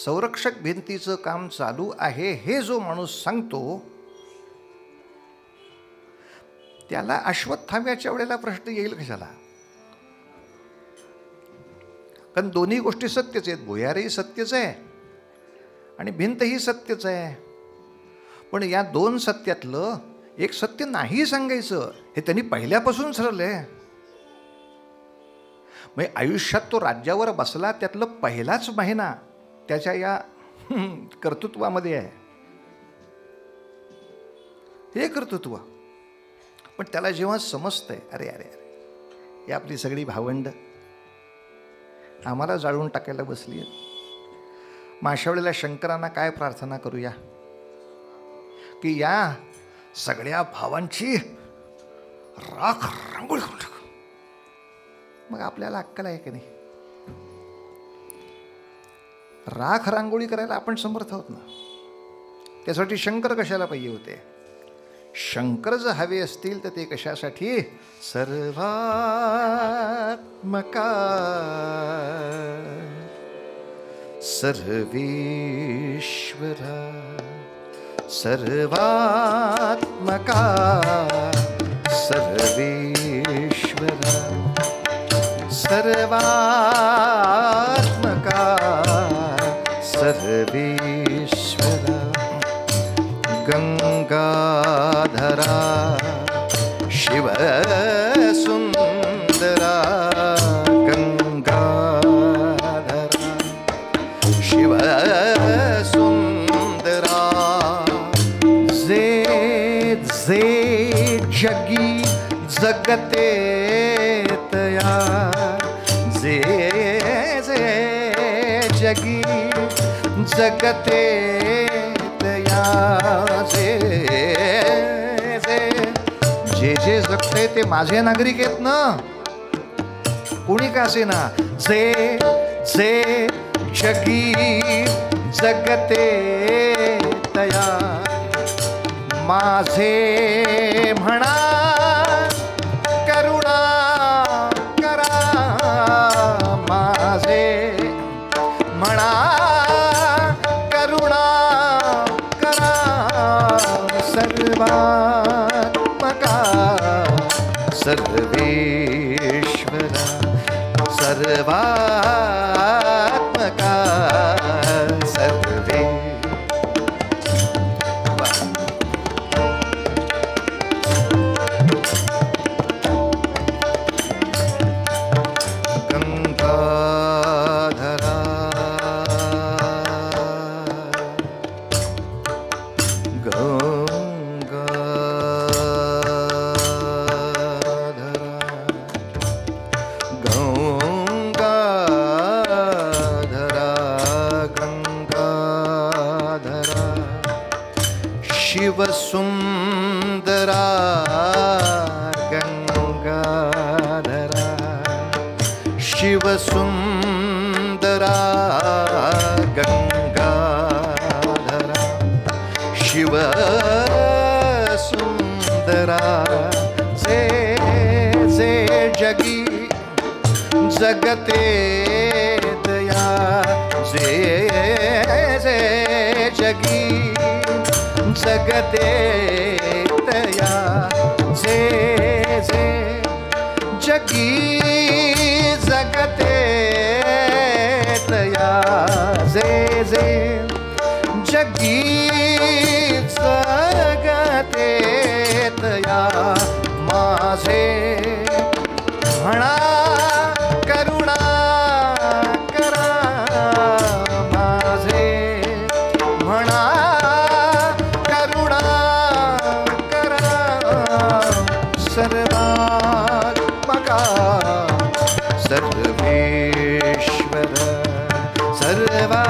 संरक्षक भिंतीचं काम चालू आहे हे जो माणूस सांगतो त्याला अश्वत्थाम्याच्या वेळेला प्रश्न येईल कशाला? कारण दोन्ही गोष्टी सत्यच आहेत. भुयारही सत्यच आहे आणि भिंतही सत्यच आहे. पण या दोन सत्यातलं एक सत्य नाही सांगायचं हे त्यांनी पहिल्यापासून ठरवलंय. म्हणजे आयुष्यात तो राज्यावर बसला त्यातलं पहिलाच महिना त्याच्या या कर्तृत्वामध्ये आहे. हे कर्तृत्व. पण त्याला जेव्हा समजतंय अरे अरे अरे ही आपली सगळी भावंड आम्हाला जाळून टाकायला बसली आहेत. मग अशा वेळेला शंकरांना काय प्रार्थना करूया की या सगळ्या भावांची राख रांगोळी करून टाकू. मग आपल्याला अक्कल आहे की नाही? राख रांगोळी करायला आपण समर्थ आहोत ना. त्यासाठी शंकर कशाला पाहिजे होते? शंकर जर हवे असतील तर ते कशासाठी? सर्वात्मका सर्वेश्वरा सर्वात्मका सर्वेश्वरा सर्वात्मका सर्वेश्वरा गंगाधरा शिव सुंदरा गंगाधरा शिव सुंदरा जे जे जगी जगते तया जे जे जगी जगते जे जे जगते ते माझे नागरिक आहेत ना. कोणी का असे ना. जे जे जगी जगते तया माझे म्हणा करुणा करा माझे म्हणा करुणा करा सर्वात्मका सर्वेश्वरा सर्वात्मका सर्वे गंगाधरा शिवसुंदरा गंगाधरा शिवसुंदरा गंगाधरा शिवसुंदरा जे जे जगी जगते दया जे जे जगी जगते तया जे जे जगी जगते तया जे जे जगी जगते तया माझे म्हणा करुणा करा माझे म्हणा सर्वात्मका सर्वेश्वर सर्वात्मका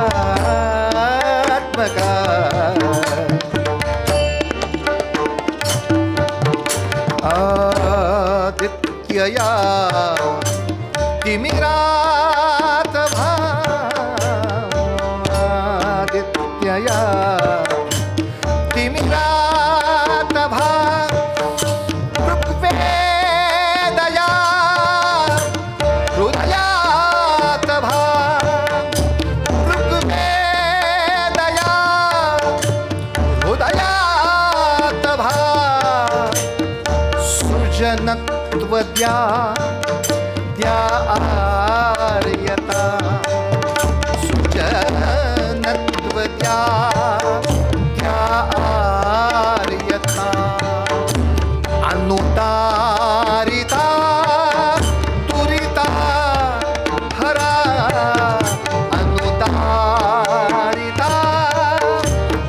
तिमिरादित्यया तिमिरात भादित्यया तिमिरात ऋग्वेदया हृदयात ऋग्वेदया हृदयात सृजनत्वद्या द्या आर्यता सृजनत्वद्या द्या आर्यता अनुतारिता तुरिता हरा अनुतारिता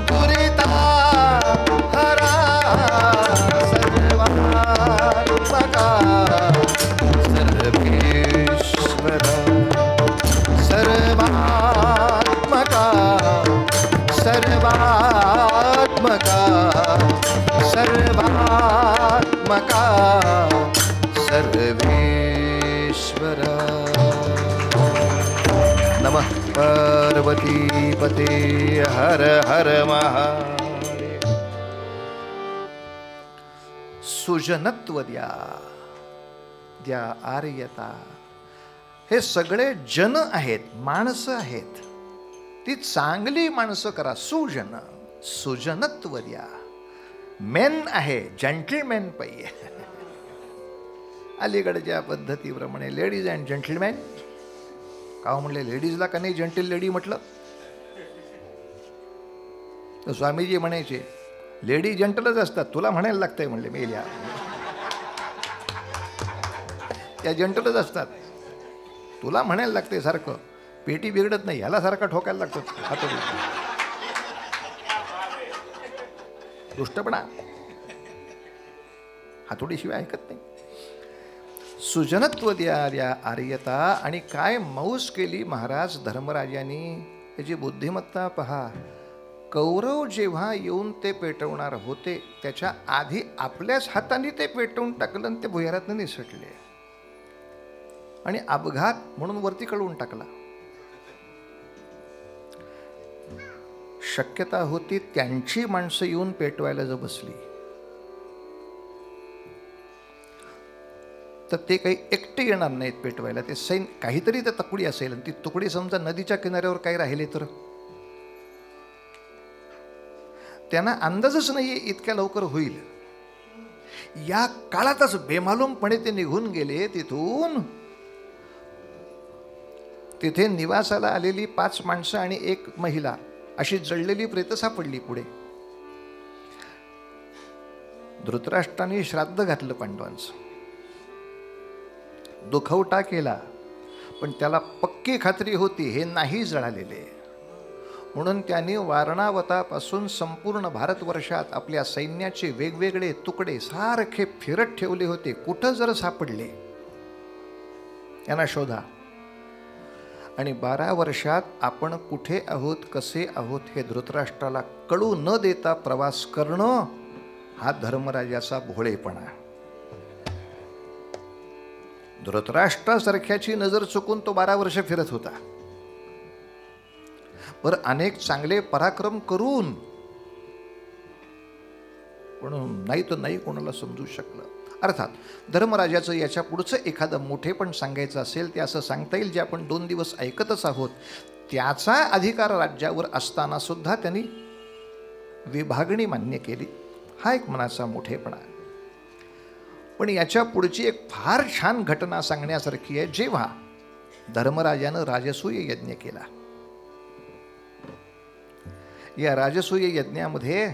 तुरिता हरा सर्वात्मका सर्वेश्वर सर्वात्मका सर्वात्मका सर्वात्मका सर्वेश्वर नमः पार्वतीपते हर हर महादेव सुजनत्व द्या द्या आर्यता हे सगळे जन आहेत माणसं आहेत ती चांगली माणसं करा सुजन सुजनत्व द्या मेन आहे जेंटलमॅन पाहिजे अलीकडच्या पद्धतीप्रमाणे लेडीज अँड जेंटलमॅन का म्हणले लेडीजला का नाही जेंटल लेडी म्हटलं तर स्वामीजी म्हणायचे लेडी जेंटलच असतात तुला म्हणायला लागतंय म्हणले मेल्या त्या जेंटलच असतात तुला म्हणायला लागते सारखं पेटी बिघडत नाही ह्याला सारखं ठोकायला लागतं हातोडी दुष्टपणा हातोडीशिवाय ऐकत नाही सुजनत्व द्या द्या आर्यता आणि काय मौज केली महाराज धर्मराजांनी त्याची बुद्धिमत्ता पहा कौरव जेव्हा येऊन ते पेटवणार होते त्याच्या आधी आपल्याच हाताने ते पेटवून टाकलं आणि ते भुयारातनं निसटले आणि अपघात म्हणून वरती कळवून टाकला शक्यता होती त्यांची माणसं येऊन पेटवायला जर बसली तर ते काही एकटे येणार नाहीत पेटवायला ते काहीतरी त्या तुकडी असेल आणि ती तुकडी समजा नदीच्या किनाऱ्यावर काही राहिले तर त्यांना अंदाजच नाही इतक्या लवकर होईल या काळातच बेमालूमपणे ते निघून गेले तिथून तिथे निवासाला आलेली 5 माणसं आणि 1 महिला अशी जळलेली प्रेत सापडली पुढे धृतराष्ट्राने श्राद्ध घातलं पांडवांचं दुखवटा केला पण त्याला पक्की खात्री होती हे नाही जळालेले म्हणून त्यांनी वारणावतापासून संपूर्ण भारतवर्षात आपल्या सैन्याचे वेगवेगळे तुकडे सारखे फिरत ठेवले होते कुठं जर सापडले यांना शोधा आणि 12 वर्षात आपण कुठे आहोत कसे आहोत हे धृतराष्ट्राला कळू न देता प्रवास करणं हा धर्मराजाचा भोळेपणा धृतराष्ट्रासारख्याची नजर चुकून तो 12 वर्ष फिरत होता पर अनेक चांगले पराक्रम करून पण नाही तर नाही कोणाला समजू शकलं अर्थात धर्मराजाचं याच्या पुढचं एखादं मोठेपण सांगायचं असेल ते असं सांगता येईल जे आपण 2 दिवस ऐकतच आहोत त्याचा अधिकार राज्यावर असताना सुद्धा त्यांनी विभागणी मान्य केली हा एक मनाचा मोठेपणा पण याच्या पुढची एक फार छान घटना सांगण्यासारखी आहे जेव्हा धर्मराजानं राजसूय यज्ञ केला या राजसूय यज्ञामध्ये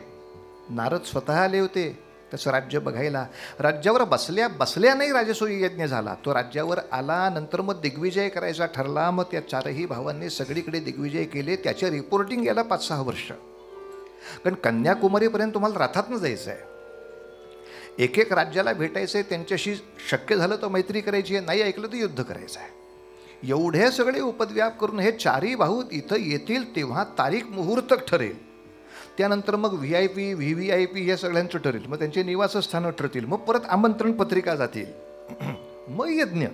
नारद स्वतः आले होते त्याचं राज्य बघायला राज्यावर बसल्या बसल्या नाही राजसूय यज्ञ झाला तो राज्यावर आला नंतर मग दिग्विजय करायचा ठरला मग त्या 4ही भावांनी सगळीकडे दिग्विजय केले त्याचे रिपोर्टिंग याला 5-6 वर्ष कारण कन्याकुमारीपर्यंत तुम्हाला रथातनं जायचं आहे एक एक राज्याला भेटायचं आहे त्यांच्याशी शक्य झालं तर मैत्री करायची आहे नाही ऐकलं तर युद्ध करायचं आहे एवढे सगळे उपद्व्याप करून हे 4ही भाऊ इथं येतील तेव्हा तारीख मुहूर्त ठरेल त्यानंतर मग VIP VVIP हे सगळ्यांचं ठरेल मग त्यांचे निवासस्थानं ठरतील मग परत आमंत्रण पत्रिका जातील मग यज्ञ.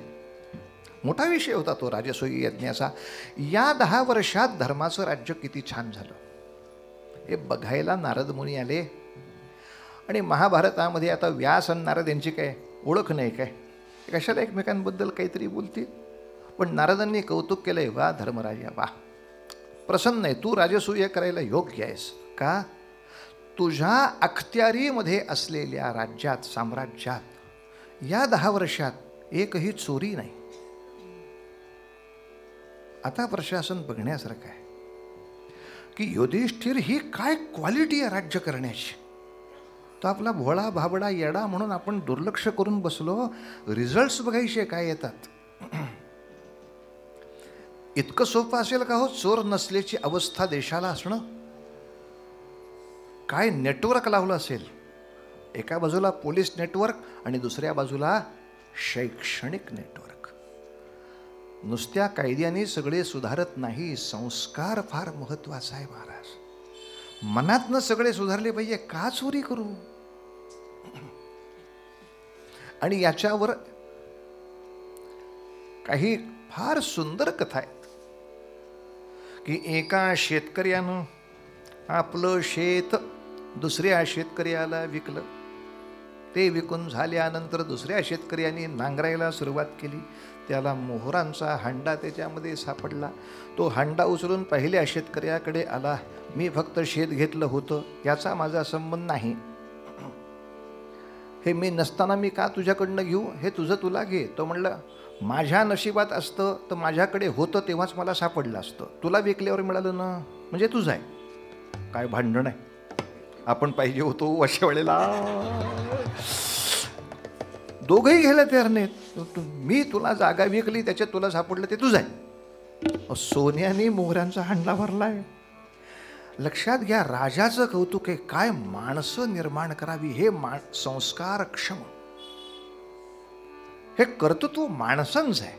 मोठा विषय होता तो राजसूय यज्ञाचा. या 10 वर्षात धर्माचं राज्य किती छान झालं हे बघायला नारद मुनी आले. आणि महाभारतामध्ये आता व्यास आणि नारद यांची काय ओळख नाही काय, कशाला एकमेकांबद्दल काहीतरी बोलतील. पण नारदांनी कौतुक केलंय, वा धर्मराजा वा, प्रसन्न आहे, तू राजसूय करायला योग्य आहेस. का? तुझ्या अखत्यारीमध्ये असलेल्या राज्यात, साम्राज्यात या 10 वर्षात एकही चोरी नाही. आता प्रशासन बघण्यासारखं आहे की युधिष्ठिर ही काय क्वालिटी आहे राज्य करण्याची. तो आपला भोळा भाबडा येडा म्हणून आपण दुर्लक्ष करून बसलो. रिझल्ट्स बघायचे काय येतात. इतकं सोपं असेल का हो चोर नसल्याची अवस्था देशाला असणं. काय नेटवर्क लावलं असेल. एका बाजूला पोलीस नेटवर्क आणि दुसऱ्या बाजूला शैक्षणिक नेटवर्क. नुसत्या कायद्याने सगळे सुधारत नाही, संस्कार फार महत्वाचा आहे महाराज. मनातनं सगळे सुधारले पाहिजे. का चोरी करू. आणि याच्यावर काही फार सुंदर कथा आहेत की एका शेतकऱ्यानं आपलं शेत दुसऱ्या शेतकऱ्याला विकलं. ते विकून झाल्यानंतर दुसऱ्या शेतकऱ्यांनी नांगरायला सुरुवात केली. त्याला मोहरांचा हांडा त्याच्यामध्ये सापडला. तो हांडा उचलून पहिल्या शेतकऱ्याकडे आला. मी फक्त शेत घेतलं होतं, याचा माझा संबंध नाही. हे मी नसताना मी का तुझ्याकडनं घेऊ, हे तुझं तुला घे. तो म्हणलं माझ्या नशिबात असतं तर माझ्याकडे होतं तेव्हाच मला सापडलं असतं, तुला विकल्यावर मिळालं ना म्हणजे तुझं आहे. काय भांडण आहे. आपण पाहिजे होतो अशा वेळेला. दोघंही घ्यायला तयार नाहीत. मी तुला जागा विकली त्याच्यात तुला सापडलं ते तुझं आहे. सोन्याने मोहऱ्यांचा हांडा भरलाय. लक्षात घ्या, राजाचं कौतुक आहे. काय माणसं निर्माण करावी. हे संस्कारक्षम, हे कर्तृत्व माणसांचं आहे.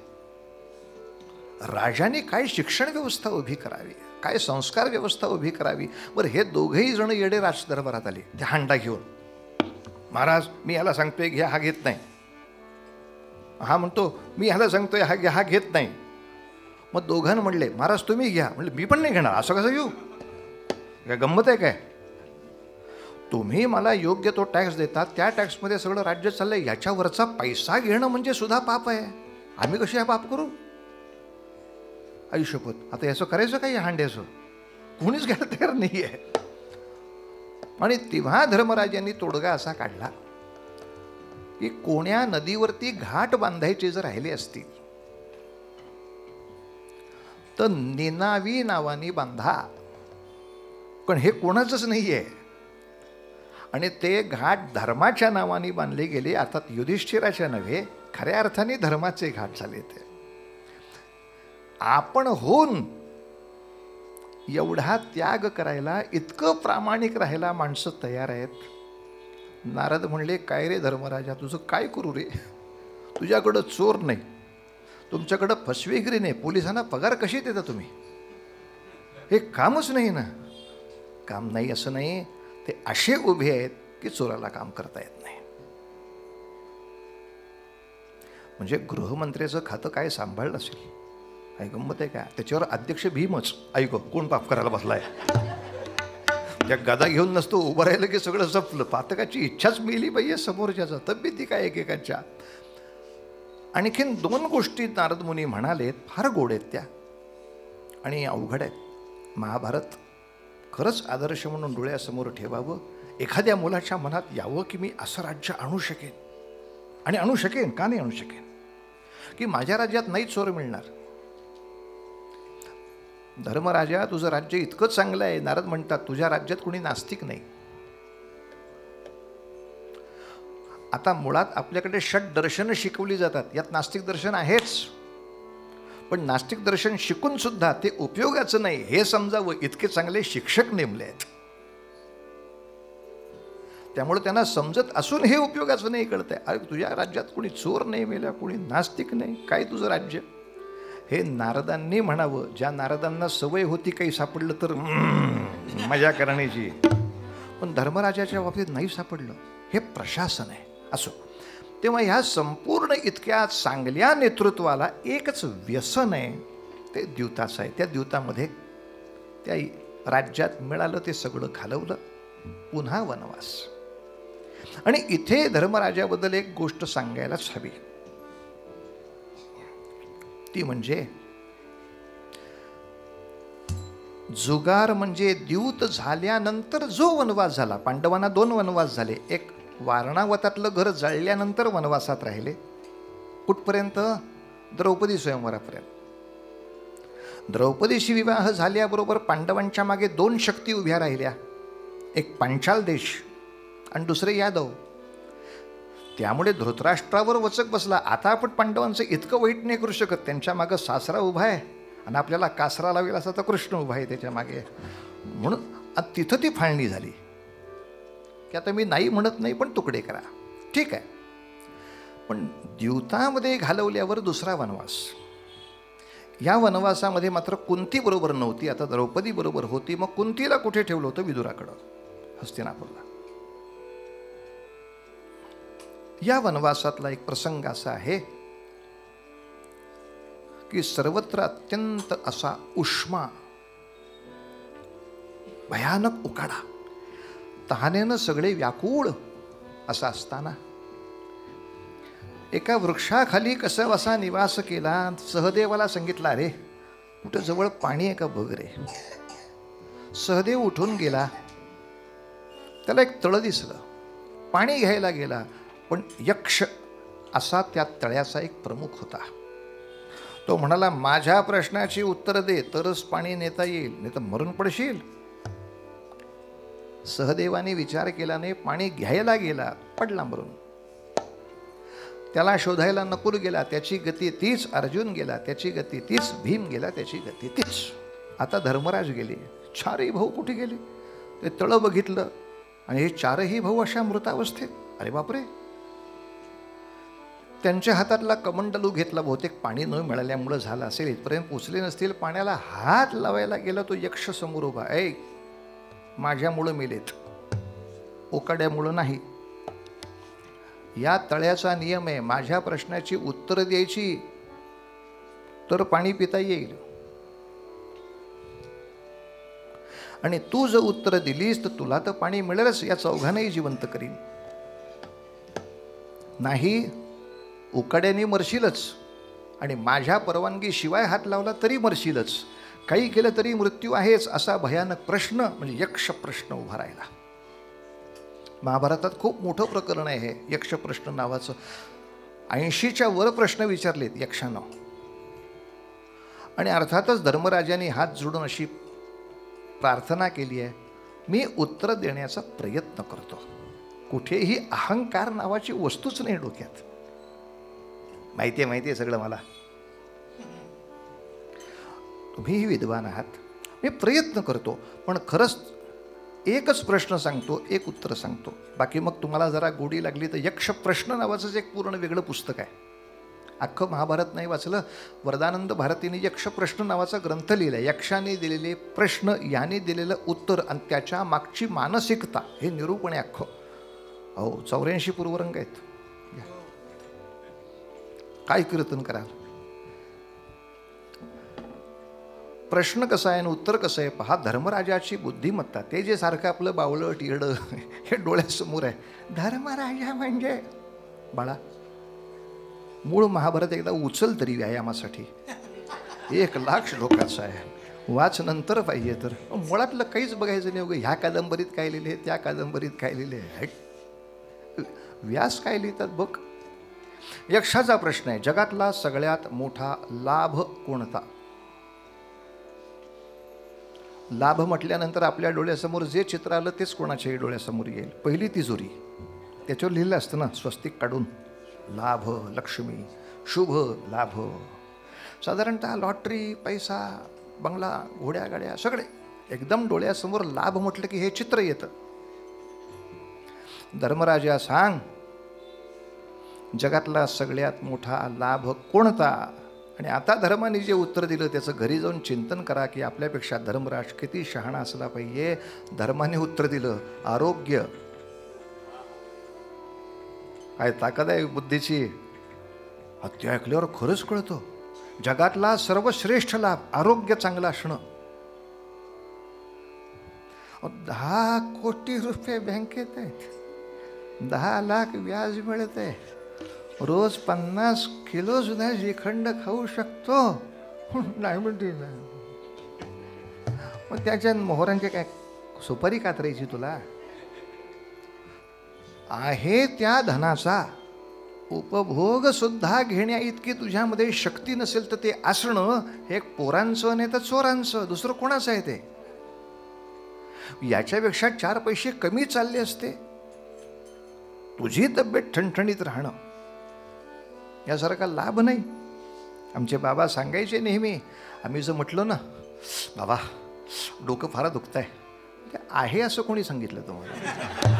राजाने काय शिक्षण व्यवस्था उभी करावी, काय संस्कार व्यवस्था उभी करावी. बरं, हे दोघेही जण येडे राजदरबारात आले ते हांडा घेऊन. महाराज मी ह्याला सांगतोय घ्या, हा घेत नाही. हा म्हणतो मी ह्याला सांगतोय हा घ्या, हा घेत नाही. मग दोघांना म्हणले महाराज तुम्ही घ्या. म्हणले मी पण नाही घेणार. असं कसं घेऊ, काय गंमत आहे काय. तुम्ही मला योग्य तो टॅक्स देतात, त्या टॅक्समध्ये सगळं राज्य चाललंय. याच्यावरचा पैसा घेणं म्हणजे सुद्धा पाप आहे. आम्ही कशी हा पाप करू. आयुष्यपत आता याचं करायचं काय हांड्याचं. कोणीच घ्यायला तयार नाही आहे. आणि तेव्हा धर्मराजांनी तोडगा असा काढला की कोण्या नदीवरती घाट बांधायचे जर राहिले असतील तर निनावी नावानी बांधा. पण हे कोणाचंच नाही आहे. आणि ते घाट धर्माच्या नावाने बांधले गेले. अर्थात युधिष्ठिराच्या नव्हे, खऱ्या अर्थाने धर्माचे घाट झाले. ते आपण होऊन एवढा त्याग करायला, इतकं प्रामाणिक राहायला माणसं तयार आहेत. नारद म्हणले काय रे धर्मराजा, तुझं काय करू रे. तुझ्याकडं चोर नाही, तुमच्याकडं फसवेगिरी नाही, पोलिसांना पगार कशी देता तुम्ही. हे कामच नाही ना. काम नाही असं नाही, ते असे उभे आहेत की चोराला काम करता येत नाही. म्हणजे गृहमंत्र्याचं खातं काय सांभाळलं असेल. काय गंमत आहे का. त्याच्यावर अध्यक्ष भीमच. ऐक कोण पाप करायला बसलाय. त्या गदा घेऊन नसतो उभं राहिलं की सगळं जपलं. पातकाची इच्छाच मिळली पाहिजे समोरच्याचा. तब्येती काय एकेकाच्या. आणखीन 2 गोष्टी नारद मुनी म्हणालेत, फार गोड आहेत त्या आणि अवघड आहेत. महाभारत खरंच आदर्श म्हणून डोळ्यासमोर ठेवावं. एखाद्या मुलाच्या मनात यावं की मी असं राज्य आणू शकेन. आणि आणू शकेन, का नाही आणू शकेन. की माझ्या राज्यात नाही चोर मिळणार. धर्मराजा तुझं राज्य इतकं चांगलं आहे. नारद म्हणतात तुझ्या राज्यात कुणी नास्तिक नाही. आता मुळात आपल्याकडे षट दर्शनं शिकवली जातात. यात नास्तिक दर्शन आहेच. पण नास्तिक दर्शन शिकून सुद्धा ते उपयोगाचं नाही हे समजावं इतके चांगले शिक्षक नेमले आहेत. त्यामुळे त्यांना समजत असून हे उपयोगाचं नाही कळतंय. अरे तुझ्या राज्यात कुणी चोर नाही मेला, कुणी नास्तिक नाही, काय तुझं राज्य. हे नारदांनी म्हणावं. ज्या नारदांना सवय होती काही सापडलं तर मजा करण्याची. पण धर्मराजाच्या बाबतीत नाही सापडलं. हे प्रशासन आहे. असो, तेव्हा ह्या संपूर्ण इतक्या चांगल्या नेतृत्वाला एकच व्यसन आहे, ते द्यूताचं आहे. त्या द्यूतामध्ये त्या राज्यात मिळालं ते सगळं घालवलं, पुन्हा वनवास. आणि इथे धर्मराजाबद्दल एक गोष्ट सांगायलाच हवी, ती म्हणजे जुगार म्हणजे द्यूत झाल्यानंतर जो वनवास झाला. पांडवांना 2 वनवास झाले. एक वारणावतातलं घर जळल्यानंतर वनवासात राहिले. कुठपर्यंत? द्रौपदी स्वयंवरापर्यंत. द्रौपदीशी विवाह झाल्याबरोबर पांडवांच्या मागे 2 शक्ती उभ्या राहिल्या, एक पांचाल देश आणि दुसरे यादव. त्यामुळे धृतराष्ट्रावर वचक बसला, आता आपण पांडवांचं इतकं वाईट नाही करू शकत, त्यांच्या मागं सासरा उभा आहे आणि आपल्याला कासरा लावेल असा तर कृष्ण उभा आहे त्याच्या मागे. म्हणून तिथं ती फाळणी झाली की आता मी नाही म्हणत नाही, पण तुकडे करा, ठीक आहे. पण द्यूतामध्ये घालवल्यावर दुसरा वनवास. या वनवासामध्ये मात्र कुंती बरोबर नव्हती, आता द्रौपदी बरोबर होती. मग कुंतीला कुठे ठेवलं होतं? विदुराकडं, हस्तिनापूरला. या वनवासातला एक प्रसंग असा आहे की सर्वत्र अत्यंत असा उष्मा, भयानक उकाडा, तहानेनं सगळे व्याकुळ असा असताना एका वृक्षाखाली कसाबसा निवास केला. सहदेवाला सांगितलं, अरे कुठं जवळ पाणी आहे का बघ रे. सहदेव उठून गेला, त्याला एक तळं दिसलं, पाणी घ्यायला गेला. पण यक्ष असा त्या तळ्याचा एक प्रमुख होता. तो म्हणाला, माझ्या प्रश्नाची उत्तर दे तरच पाणी नेता येईल, नाही तर मरून पडशील. सहदेवाने विचार केला नाही, पाणी घ्यायला गेला, पडला मरून. त्याला शोधायला नकुल गेला, त्याची गती तीच. अर्जुन गेला, त्याची गती तीच. भीम गेला, त्याची गती तीच. आता धर्मराज गेले, 4ही भाऊ कुठे गेले? ते तळं बघितलं आणि हे 4ही भाऊ अशा मृतावस्थेत. अरे बापरे. त्यांच्या हातातला कमंडलू घेतला, बहुतेक पाणी न मिळाल्यामुळं झालं असेल, इथपर्यंत पोचले नसतील. पाण्याला हात लावायला गेला, तो यक्ष समोर उभा. ऐ, माझ्यामुळं मेलेत, उकाड्यामुळं नाही. या तळ्याचा नियम आहे, माझ्या प्रश्नाची उत्तर द्यायची तर पाणी पिता येईल, आणि तू जर उत्तर दिलीस तर तुला तर पाणी मिळेलच, या चौघांनाही जिवंत करीन. नाही, उकाड्याने मरशीलच, आणि माझ्या परवानगी शिवाय हात लावला तरी मरशीलच, काही केलं तरी मृत्यू आहेच. असा भयानक प्रश्न म्हणजे यक्ष प्रश्न उभा राहिला. महाभारतात खूप मोठं प्रकरण आहे हे यक्ष प्रश्न नावाचं. 80च्या वर प्रश्न विचारलेत यक्षानं. आणि अर्थातच धर्मराजाने हात जोडून अशी प्रार्थना केली आहे, मी उत्तर देण्याचा प्रयत्न करतो. कुठेही अहंकार नावाची वस्तूच नाही डोक्यात. माहिती आहे सगळं मला, तुम्हीही विद्वान आहात, मी प्रयत्न करतो. पण खरंच एकच प्रश्न सांगतो, एक उत्तर सांगतो. बाकी मग तुम्हाला जरा गोडी लागली तर यक्ष प्रश्न नावाचंच एक पूर्ण वेगळं पुस्तक आहे. अख्खं महाभारत नाही वाचलं, वरदानंद भारतीने यक्ष प्रश्न नावाचा ग्रंथ लिहिला. यक्षाने दिलेले प्रश्न, याने दिलेलं उत्तर आणि त्याच्या मागची मानसिकता, हे निरूपण आहे अख्खं. अहो 84 पूर्वरंग आहेत. काय कीर्तन कराल. प्रश्न कसा आहे आणि उत्तर कसं आहे पहा. धर्मराजाची बुद्धिमत्ता, ते जे सारखं आपलं बावळट येडं हे डोळ्यासमोर आहे. धर्मराजा म्हणजे बाळा, मूळ महाभारत एकदा उचल तरी व्यायामासाठी. 1,00,000 श्लोकाचं आहे, वाच नंतर पाहिजे तर. मुळातलं काहीच बघायचं नाही. ह्या कादंबरीत काय लिहिले, त्या कादंबरीत काय लिहिले, व्यास काय लिहितात बघ. यक्षाचा प्रश्न आहे, जगातला सगळ्यात मोठा लाभ कोणता? लाभ म्हटल्यानंतर आपल्या डोळ्यासमोर जे चित्र आलं तेच कोणाच्याही डोळ्यासमोर येईल. पहिली तिजोरी, त्याच्यावर लिहिलं असतं ना स्वस्तिक काढून, लाभ, लक्ष्मी, शुभ लाभ. साधारणतः लॉटरी, पैसा, बंगला, घोड्या गाड्या सगळे एकदम डोळ्यासमोर लाभ म्हटलं की हे चित्र येतं. धर्मराजा सांग, जगातला सगळ्यात मोठा लाभ कोणता? आणि आता धर्माने जे उत्तर दिलं त्याचं घरी जाऊन चिंतन करा की आपल्यापेक्षा धर्मराज किती शहाणा असला पाहिजे. धर्माने उत्तर दिलं आरोग्य. काय ताकद आहे बुद्धीची. ते ऐकल्यावर खरंच कळतं जगातला सर्वश्रेष्ठ लाभ आरोग्य चांगलं असणं. 10 कोटी रुपये बँकेत आहेत, 10 लाख व्याज मिळत आहे, रोज 50 किलो सुद्धा श्रीखंड खाऊ शकतो. नाही म्हणते ना मग त्याच्या मोहरांचे काय सुपारी कातरायची तुला. आहे त्या धनाचा उपभोग सुद्धा घेण्या इतकी तुझ्यामध्ये शक्ती नसेल तर ते असणं हे पोरांचं नाही तर चोरांचं, दुसरं कोणाचं आहे ते. याच्यापेक्षा 4 पैसे कमी चालले असते. तुझी तब्येत ठणठणीत राहणं यासारखा लाभ नाही. आमचे बाबा सांगायचे नेहमी, आम्ही जर म्हटलं ना बाबा डोकं फार दुखतंय, आहे असं कोणी सांगितलं तुम्हाला.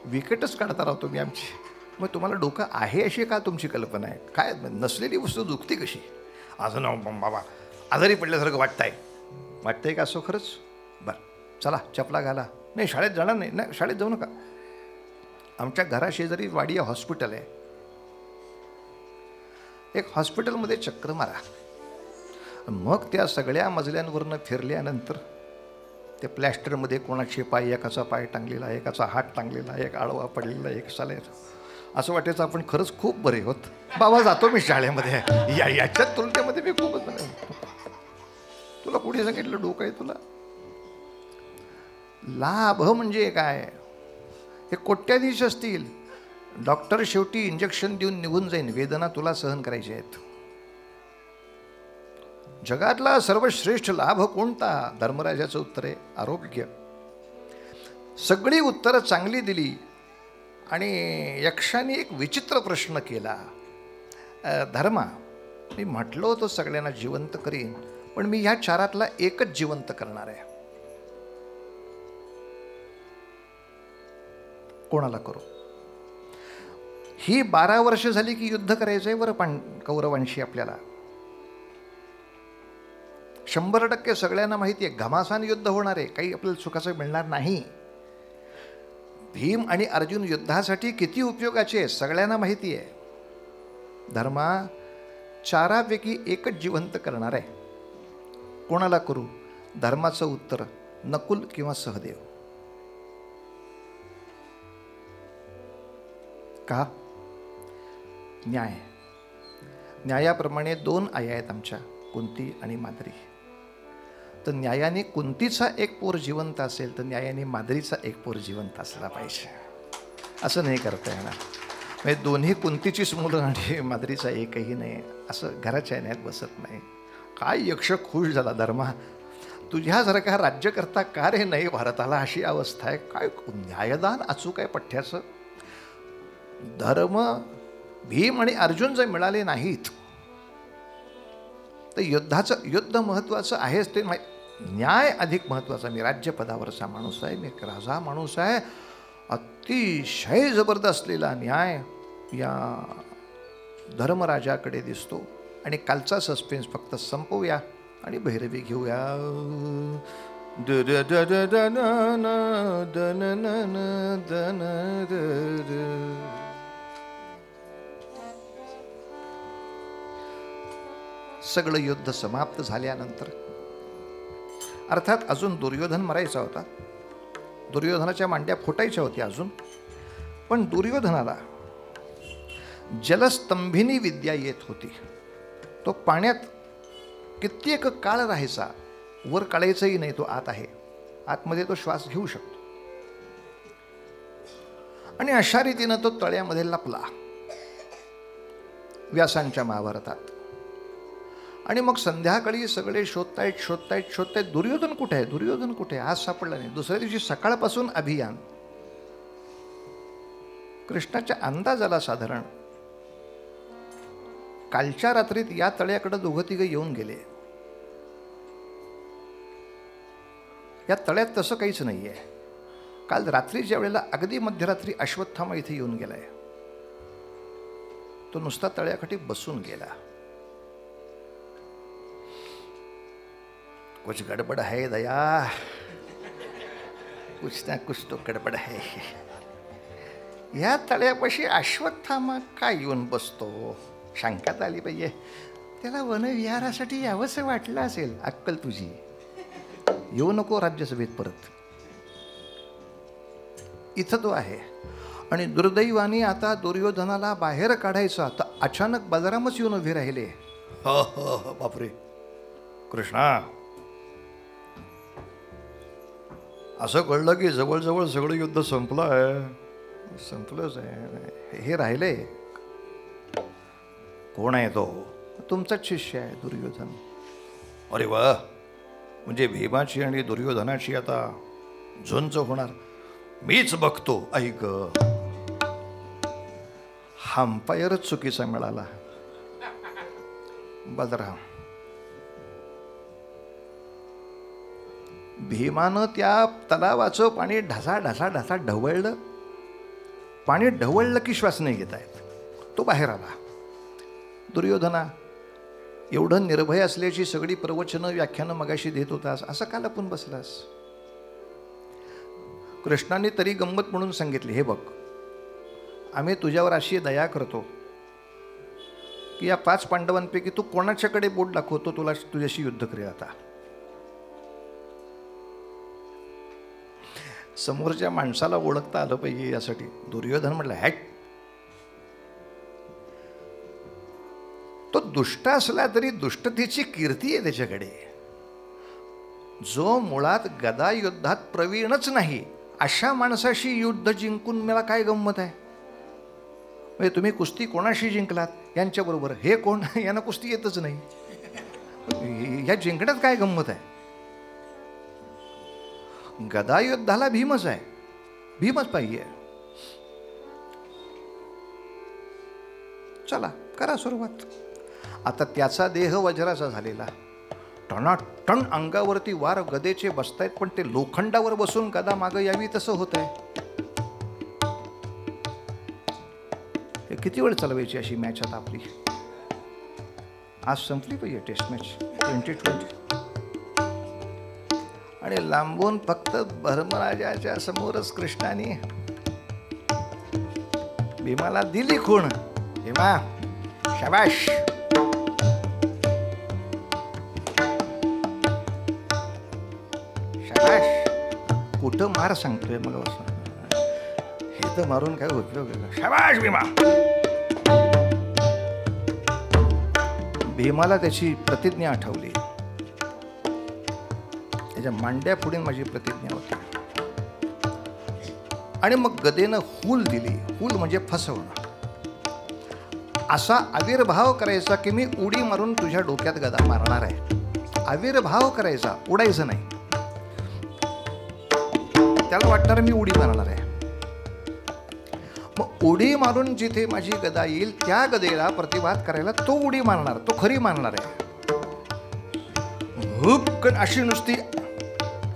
विकटच काढता राहतो मी आमची. मग तुम्हाला डोकं आहे अशी का तुमची कल्पना आहे. काय नसलेली वस्तू दुखते कशी. असं ना बाबा आजारी पडल्यासारखं वाटतंय का असं खरंच. बरं चला चपला घाला. नाही शाळेत जाणार नाही. नाही शाळेत जाऊ नका. आमच्या घराशेजारी वाडिया हॉस्पिटल आहे. एक हॉस्पिटलमध्ये चक्र मारा. मग त्या सगळ्या मजल्यांवरनं फिरल्यानंतर ते प्लॅस्टरमध्ये कोणाचे पाय, एकाचा पाय टांगलेला, एकाचा हात टांगलेला, एक आळवा पडलेला, एक साले. असं वाटायचं आपण खरंच खूप बरे होत. बाबा जातो मी शाळेमध्ये. याच्यात तुलनेमध्ये मी खूपच बरे. तुला कुठे सांगितलं डोकं आहे तुला. लाभ म्हणजे काय. हे कोट्याधीश असतील, डॉक्टर शेवटी इंजेक्शन देऊन निघून जाईन, वेदना तुला सहन करायच्या आहेत. जगातला सर्वश्रेष्ठ लाभ कोणता. धर्मराजाचं उत्तर आहे आरोग्य. सगळी उत्तरं चांगली दिली आणि यक्षाने एक विचित्र प्रश्न केला. धर्मा, मी म्हटलं होतं सगळ्यांना जिवंत करीन, पण मी ह्या 4तला एकच जिवंत करणार आहे. कोणाला करू. ही 12 वर्ष झाली की युद्ध करायचं आहे बरं कौरवांशी आपल्याला. 100% सगळ्यांना माहिती आहे घमासान युद्ध होणार आहे, काही आपल्याला सुखाचं मिळणार नाही. भीम आणि अर्जुन युद्धासाठी किती उपयोगाचे आहे सगळ्यांना माहिती आहे. धर्मा 4पैकी एकच जिवंत करणार आहे. कोणाला करू. धर्माचं उत्तर नकुल किंवा सहदेव. का. न्याय. न्यायाप्रमाणे 2 आया आहेत आमच्या, कुंती आणि माद्री. तर न्यायाने कुंतीचा एक पोर जिवंत असेल तर न्यायाने माद्रीचा एक पोर जिवंत असला पाहिजे. असं नाही करता येणार. म्हणजे दोन्ही कुंतीचीच मुलं आणि माद्रीचा एकही नाही, असं घराच्या न्यायात बसत नाही. काय यक्ष खुश झाला. धर्मा तुझ्यासारखा राज्यकर्ता का रे नाही भारताला, अशी अवस्था आहे. काय न्यायदान अचूक आहे पठ्ठ्याचं. धर्म भीम आणि अर्जुन जर मिळाले नाहीत तर युद्ध महत्त्वाचं आहेच. ते न्याय अधिक महत्त्वाचा. मी राज्यपदावरचा माणूस आहे, मी एक राजा माणूस आहे. अतिशय जबरदस्त असलेला न्याय या धर्मराजाकडे दिसतो. आणि कालचा सस्पेन्स फक्त संपवूया आणि भैरवी घेऊया. सगळं युद्ध समाप्त झाल्यानंतर अर्थात अजून दुर्योधन मरायचा होता. दुर्योधनाच्या मांड्या फुटायच्या होत्या अजून. पण दुर्योधनाला जलस्तंभिनी विद्या येत होती. तो पाण्यात कित्येक काळ राहायचा. वर काढायचंही नाही, तो आत आहे, आतमध्ये तो श्वास घेऊ शकतो. आणि अशा रीतीनं तो तळ्यामध्ये लपला व्यासांच्या महाभारतात. आणि मग संध्याकाळी सगळे शोधतायत दुर्योधन कुठे आहे, दुर्योधन कुठे आहे. आज सापडला नाही. दुसऱ्या दिवशी सकाळपासून अभियान. कृष्णाच्या अंदाज आला साधारण कालच्या रात्रीत या तळ्याकडे 2-3 येऊन गेले. या तळ्यात तसं काहीच नाही आहे. काल रात्रीच्या वेळेला अगदी मध्यरात्री अश्वत्थामा इथे येऊन गेलाय. तो नुसता तळ्याकाठी बसून गेला. कुछ गडबड है दया. कुछ ना कुछ तो गडबड आहे. या तळ्यापाशी अश्वत्थामा काय येऊन बसतो? शंकात आली पाहिजे. त्याला वनविहारासाठी यावंसं वाटलं असेल. अक्कल तुझी. येऊ नको राज्यसभेत परत. इथं तो आहे. आणि दुर्दैवाने आता दुर्योधनाला बाहेर काढायचा तर अचानक बलरामच येऊन उभे राहिले. बापरे कृष्णा, असं कळलं की जवळजवळ सगळं युद्ध संपलं आहे. संपलंच आहे. हे राहिले. कोण आहे तो? तुमचाच शिष्य आहे दुर्योधन. अरे वा, म्हणजे भीमाची आणि दुर्योधनाची आता झुंज होणार. मीच बघतो. ऐक, हा अंपायरच चुकीचा मिळाला. बलराम, भीमानं त्या तलावाचं पाणी ढसा ढसा ढसा ढवळलं. पाणी ढवळलं की श्वास नाही घेता येत. तो बाहेर आला. दुर्योधना, एवढं निर्भय असल्याची सगळी प्रवचनं व्याख्यानं मगाशी देत होतास, असं का लपून बसलास? कृष्णाने तरी गंमत म्हणून सांगितले, हे बघ, आम्ही तुझ्यावर अशी दया करतो की या 5 पांडवांपैकी तू कोणाच्याकडे बोट दाखवतो तुला तुझ्याशी युद्ध करेल. आता समोरच्या माणसाला ओळखता आलं पाहिजे यासाठी दुर्योधन म्हटलं, हॅट. तो दुष्ट असला तरी दुष्टतेची कीर्ती आहे त्याच्याकडे. जो मुळात गदा युद्धात प्रवीणच नाही अशा माणसाशी युद्ध जिंकून मला काय गंमत आहे? म्हणजे तुम्ही कुस्ती कोणाशी जिंकलात? यांच्याबरोबर. हे कोण? यांना कुस्ती येतच नाही. या जिंकण्यात काय गंमत आहे? गदा युद्धाला भीमच आहे. भीमच पाहिजे. चला करा सुरुवात. आता त्याचा देह वज्राचा झालेला. टणाटण अंगावरती वार गदेचे बसतायत, पण ते लोखंडावर बसून गदा मागं यावी तसं होत आहे. हे किती वेळ चालवायची अशी मॅच आता आपली? आज संपली पाहिजे टेस्ट मॅच 2020. आणि लांबून फक्त धर्मराजाच्या समोरच कृष्णाने भीमाला दिली खूण. भीमा शाबाश. कुठं मार सांगतोय मला असं? हे तर मारून काय उपयोग आहे? शाबाश भीमा. भीमाला त्याची प्रतिज्ञा आठवली. त्याच्या मांड्या पुढे माझी प्रतिज्ञा होती. आणि मग गदेनं हूल दिली. हूल म्हणजे फसवणं. असा आविर्भाव करायचा की मी उडी मारून तुझ्या डोक्यात गदा मारणार आहे. आविर्भाव करायचा, उडायचं नाही. त्याला वाटणार मी उडी मारणार आहे. मग उडी मारून जिथे माझी गदा येईल त्या गदेला प्रतिवाद करायला तो उडी मारणार, तो खरी मारणार आहे. हुपकन अशी नुसती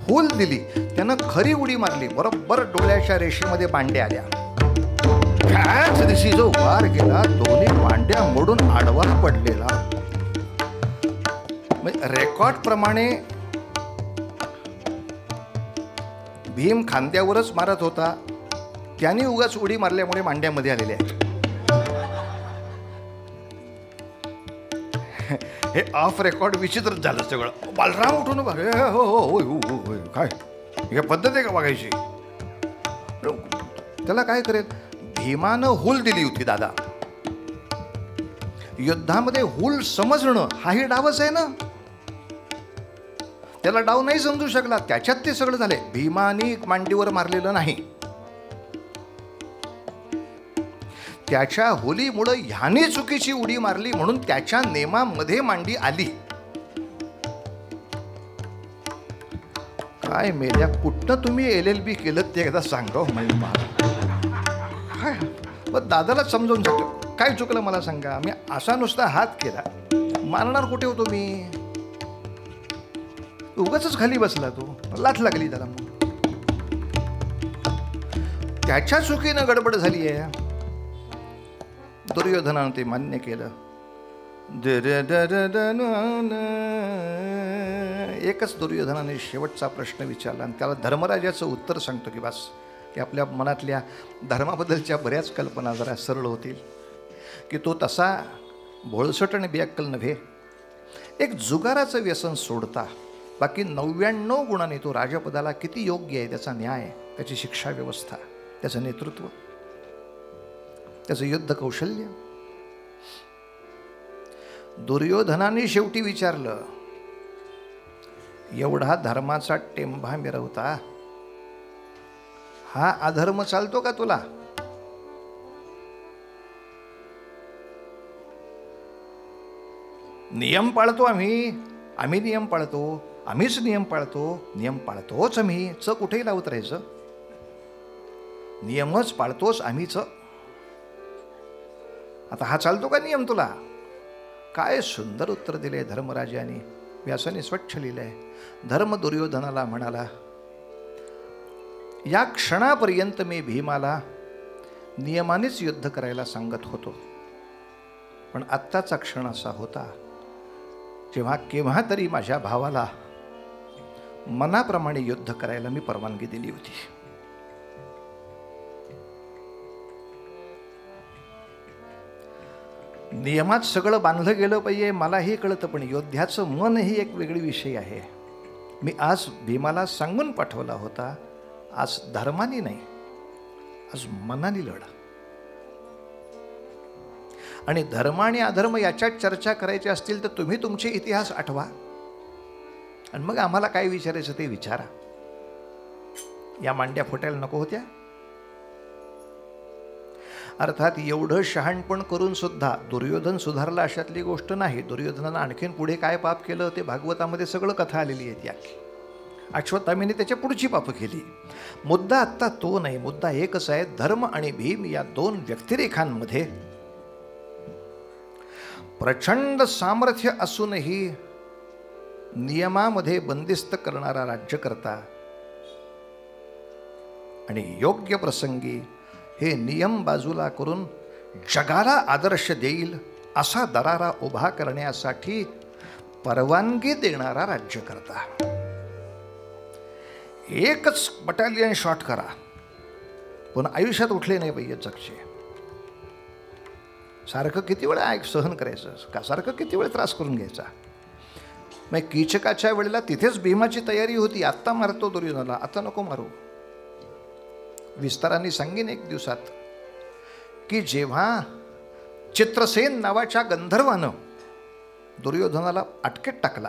हूल दिली, त्यानं खरी उडी मारली. बरोबर डोळ्याच्या रेषेमध्ये मांड्या आल्या. त्याच दिवशी जो वार गेला, दोन्ही मांड्या मोडून आडवा पडलेला. रेकॉर्ड प्रमाणे भीम खांद्यावरच मारत होता. त्याने उगाच उडी मारल्यामुळे मांड्यामध्ये आलेले आहेत. हे ऑफ रेकॉर्ड विचित्रच झालं सगळं. बलराम उठून बघ, हो हो हो काय हे पद्धत आहे का बघायची? त्याला काय करेल? भीमानं हूल दिली होती दादा. युद्धामध्ये हूल समजणं हाही डावच आहे ना. त्याला डाव नाही समजू शकला, त्याच्यात ते सगळं झाले. भीमानी मांडीवर मारलेलं नाही. त्याच्या होलीमुळं ह्याने चुकीची उडी मारली म्हणून त्याच्या नेमामध्ये मांडी आली. काय मेल्या, कुठनं तुम्ही LLB केलं ते एकदा सांगा मला. पण दादालाच समजावून सांगतो, काय चुकलं मला सांगा. मी असा नुसता हात केला, मारणार कुठे होतो मी? उगाचच खाली बसला तो, लाथ लागली त्याला. मग त्याच्या चुकीनं गडबड झाली आहे. दुर्योधनानं ते मान्य केलं. एकच दुर्योधनाने शेवटचा प्रश्न विचारला आणि त्याला धर्मराजाचं उत्तर सांगतो की बस, की आपल्या मनातल्या धर्माबद्दलच्या बऱ्याच कल्पना जरा सरळ होतील, की तो तसा भोळसट आणि बेअक्कल नव्हे. एक जुगाराचं व्यसन सोडता बाकी 99 गुणांनी तो राजपदाला किती योग्य आहे, त्याचा न्याय, त्याची शिक्षा व्यवस्था, त्याचं नेतृत्व, त्याचं युद्ध कौशल्य. दुर्योधनाने शेवटी विचारलं, एवढा धर्माचा टेंभा मिरवता हा अधर्म चालतो का तुला? नियम पाळतो आम्ही नियम पाळतो, आम्हीच नियम पाळतो, नियम पाळतोच आम्ही, च कुठेही लावत राहायचं, नियमच पाळतोच आम्हीच. आता हा चालतो का नियम तुला? काय सुंदर उत्तर दिले धर्मराजाने. व्यासाने स्वच्छ लिहिलंय. धर्म दुर्योधनाला म्हणाला, या क्षणापर्यंत मी भीमाला नियमानेच युद्ध करायला सांगत होतो, पण आत्ताचा क्षण असा होता जेव्हा केव्हा तरी माझ्या भावाला मनाप्रमाणे युद्ध करायला मी परवानगी दिली होती. नियमात सगळं बांधलं गेलं पाहिजे मलाही कळतं, पण योद्ध्याचं मन ही एक वेगळी विषय आहे. मी आज भीमाला सांगून पाठवला होता, आज धर्माने नाही, आज मनाने लढ. आणि धर्म आणि अधर्म याच्यात चर्चा करायची असतील तर तुम्ही तुमचे इतिहास आठवा आणि मग आम्हाला काय विचारायचं ते विचारा. या मांड्या फुटायला नको होत्या. अर्थात एवढं शहाणपण करून सुद्धा दुर्योधन सुधारला अशातली गोष्ट नाही. दुर्योधनानं आणखीन पुढे काय पाप केलं ते भागवतामध्ये सगळं कथा आलेली आहे. याची अश्वत्थामेने त्याच्या पुढची पापं केली. मुद्दा आत्ता तो नाही, मुद्दा एकच आहे. धर्म आणि भीम या दोन व्यक्तिरेखांमध्ये प्रचंड सामर्थ्य असूनही नियमामध्ये बंदिस्त करणारा राज्यकर्ता आणि योग्य प्रसंगी हे नियम बाजूला करून जगाला आदर्श देईल असा दरारा उभा करण्यासाठी परवानगी देणारा राज्यकर्ता. एकच बटालियन शॉट करा पण आयुष्यात उठले नाही पाहिजे जगचे. सारखं किती वेळा सहन करायचं का, सारखं किती वेळ त्रास करून घ्यायचा. मग कीचकाच्या वेळेला तिथेच भीमाची तयारी होती. आत्ता मारतो दुर्योधनाला, आता नको मारू. विस्तारांनी सांगेन एक दिवसात की जेव्हा चित्रसेन नावाच्या गंधर्वानं दुर्योधनाला अटकेत टाकला,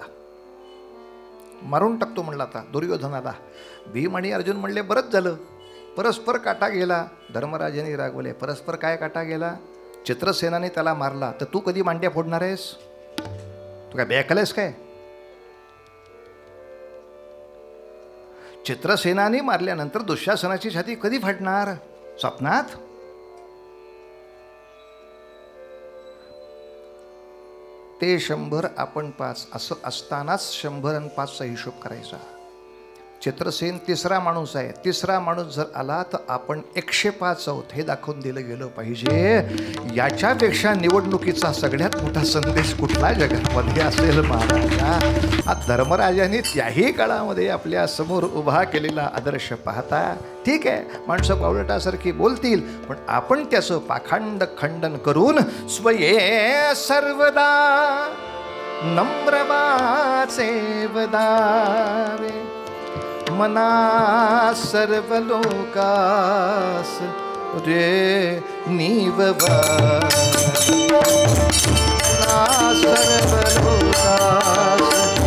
मारून टाकतो म्हणला आता दुर्योधनाला, भीम आणि अर्जुन म्हणले बरंच झालं, परस्पर काटा गेला. धर्मराजाने रागवले, परस्पर काय काटा गेला? चित्रसेनाने त्याला मारला तर तू कधी मांड्या फोडणार आहेस? तू काय बेअक्कल काय? चित्रसेनाने मारल्यानंतर दुःशासनाची छाती कधी फाटणार? स्वप्नात? ते 100 आपण 5 असं असतानाच 100 आणि 5चा हिशोब करायचा. चित्रसेन तिसरा माणूस आहे, तिसरा माणूस जर आला तर आपण 105 आहोत हे दाखवून दिलं गेलं पाहिजे. याच्यापेक्षा निवडणुकीचा सगळ्यात मोठा संदेश कुठला जगामध्ये असेल महाराजा? हा धर्मराजाने त्याही काळामध्ये आपल्या समोर उभा केलेला आदर्श पाहता. ठीक आहे, माणसं पावलटासारखी बोलतील, पण आपण त्याचं पाखंड खंडन करून स्वये सर्वदा नम्रवाचे वदावे मना सर्व लोकास रे निववा सर्व लोकास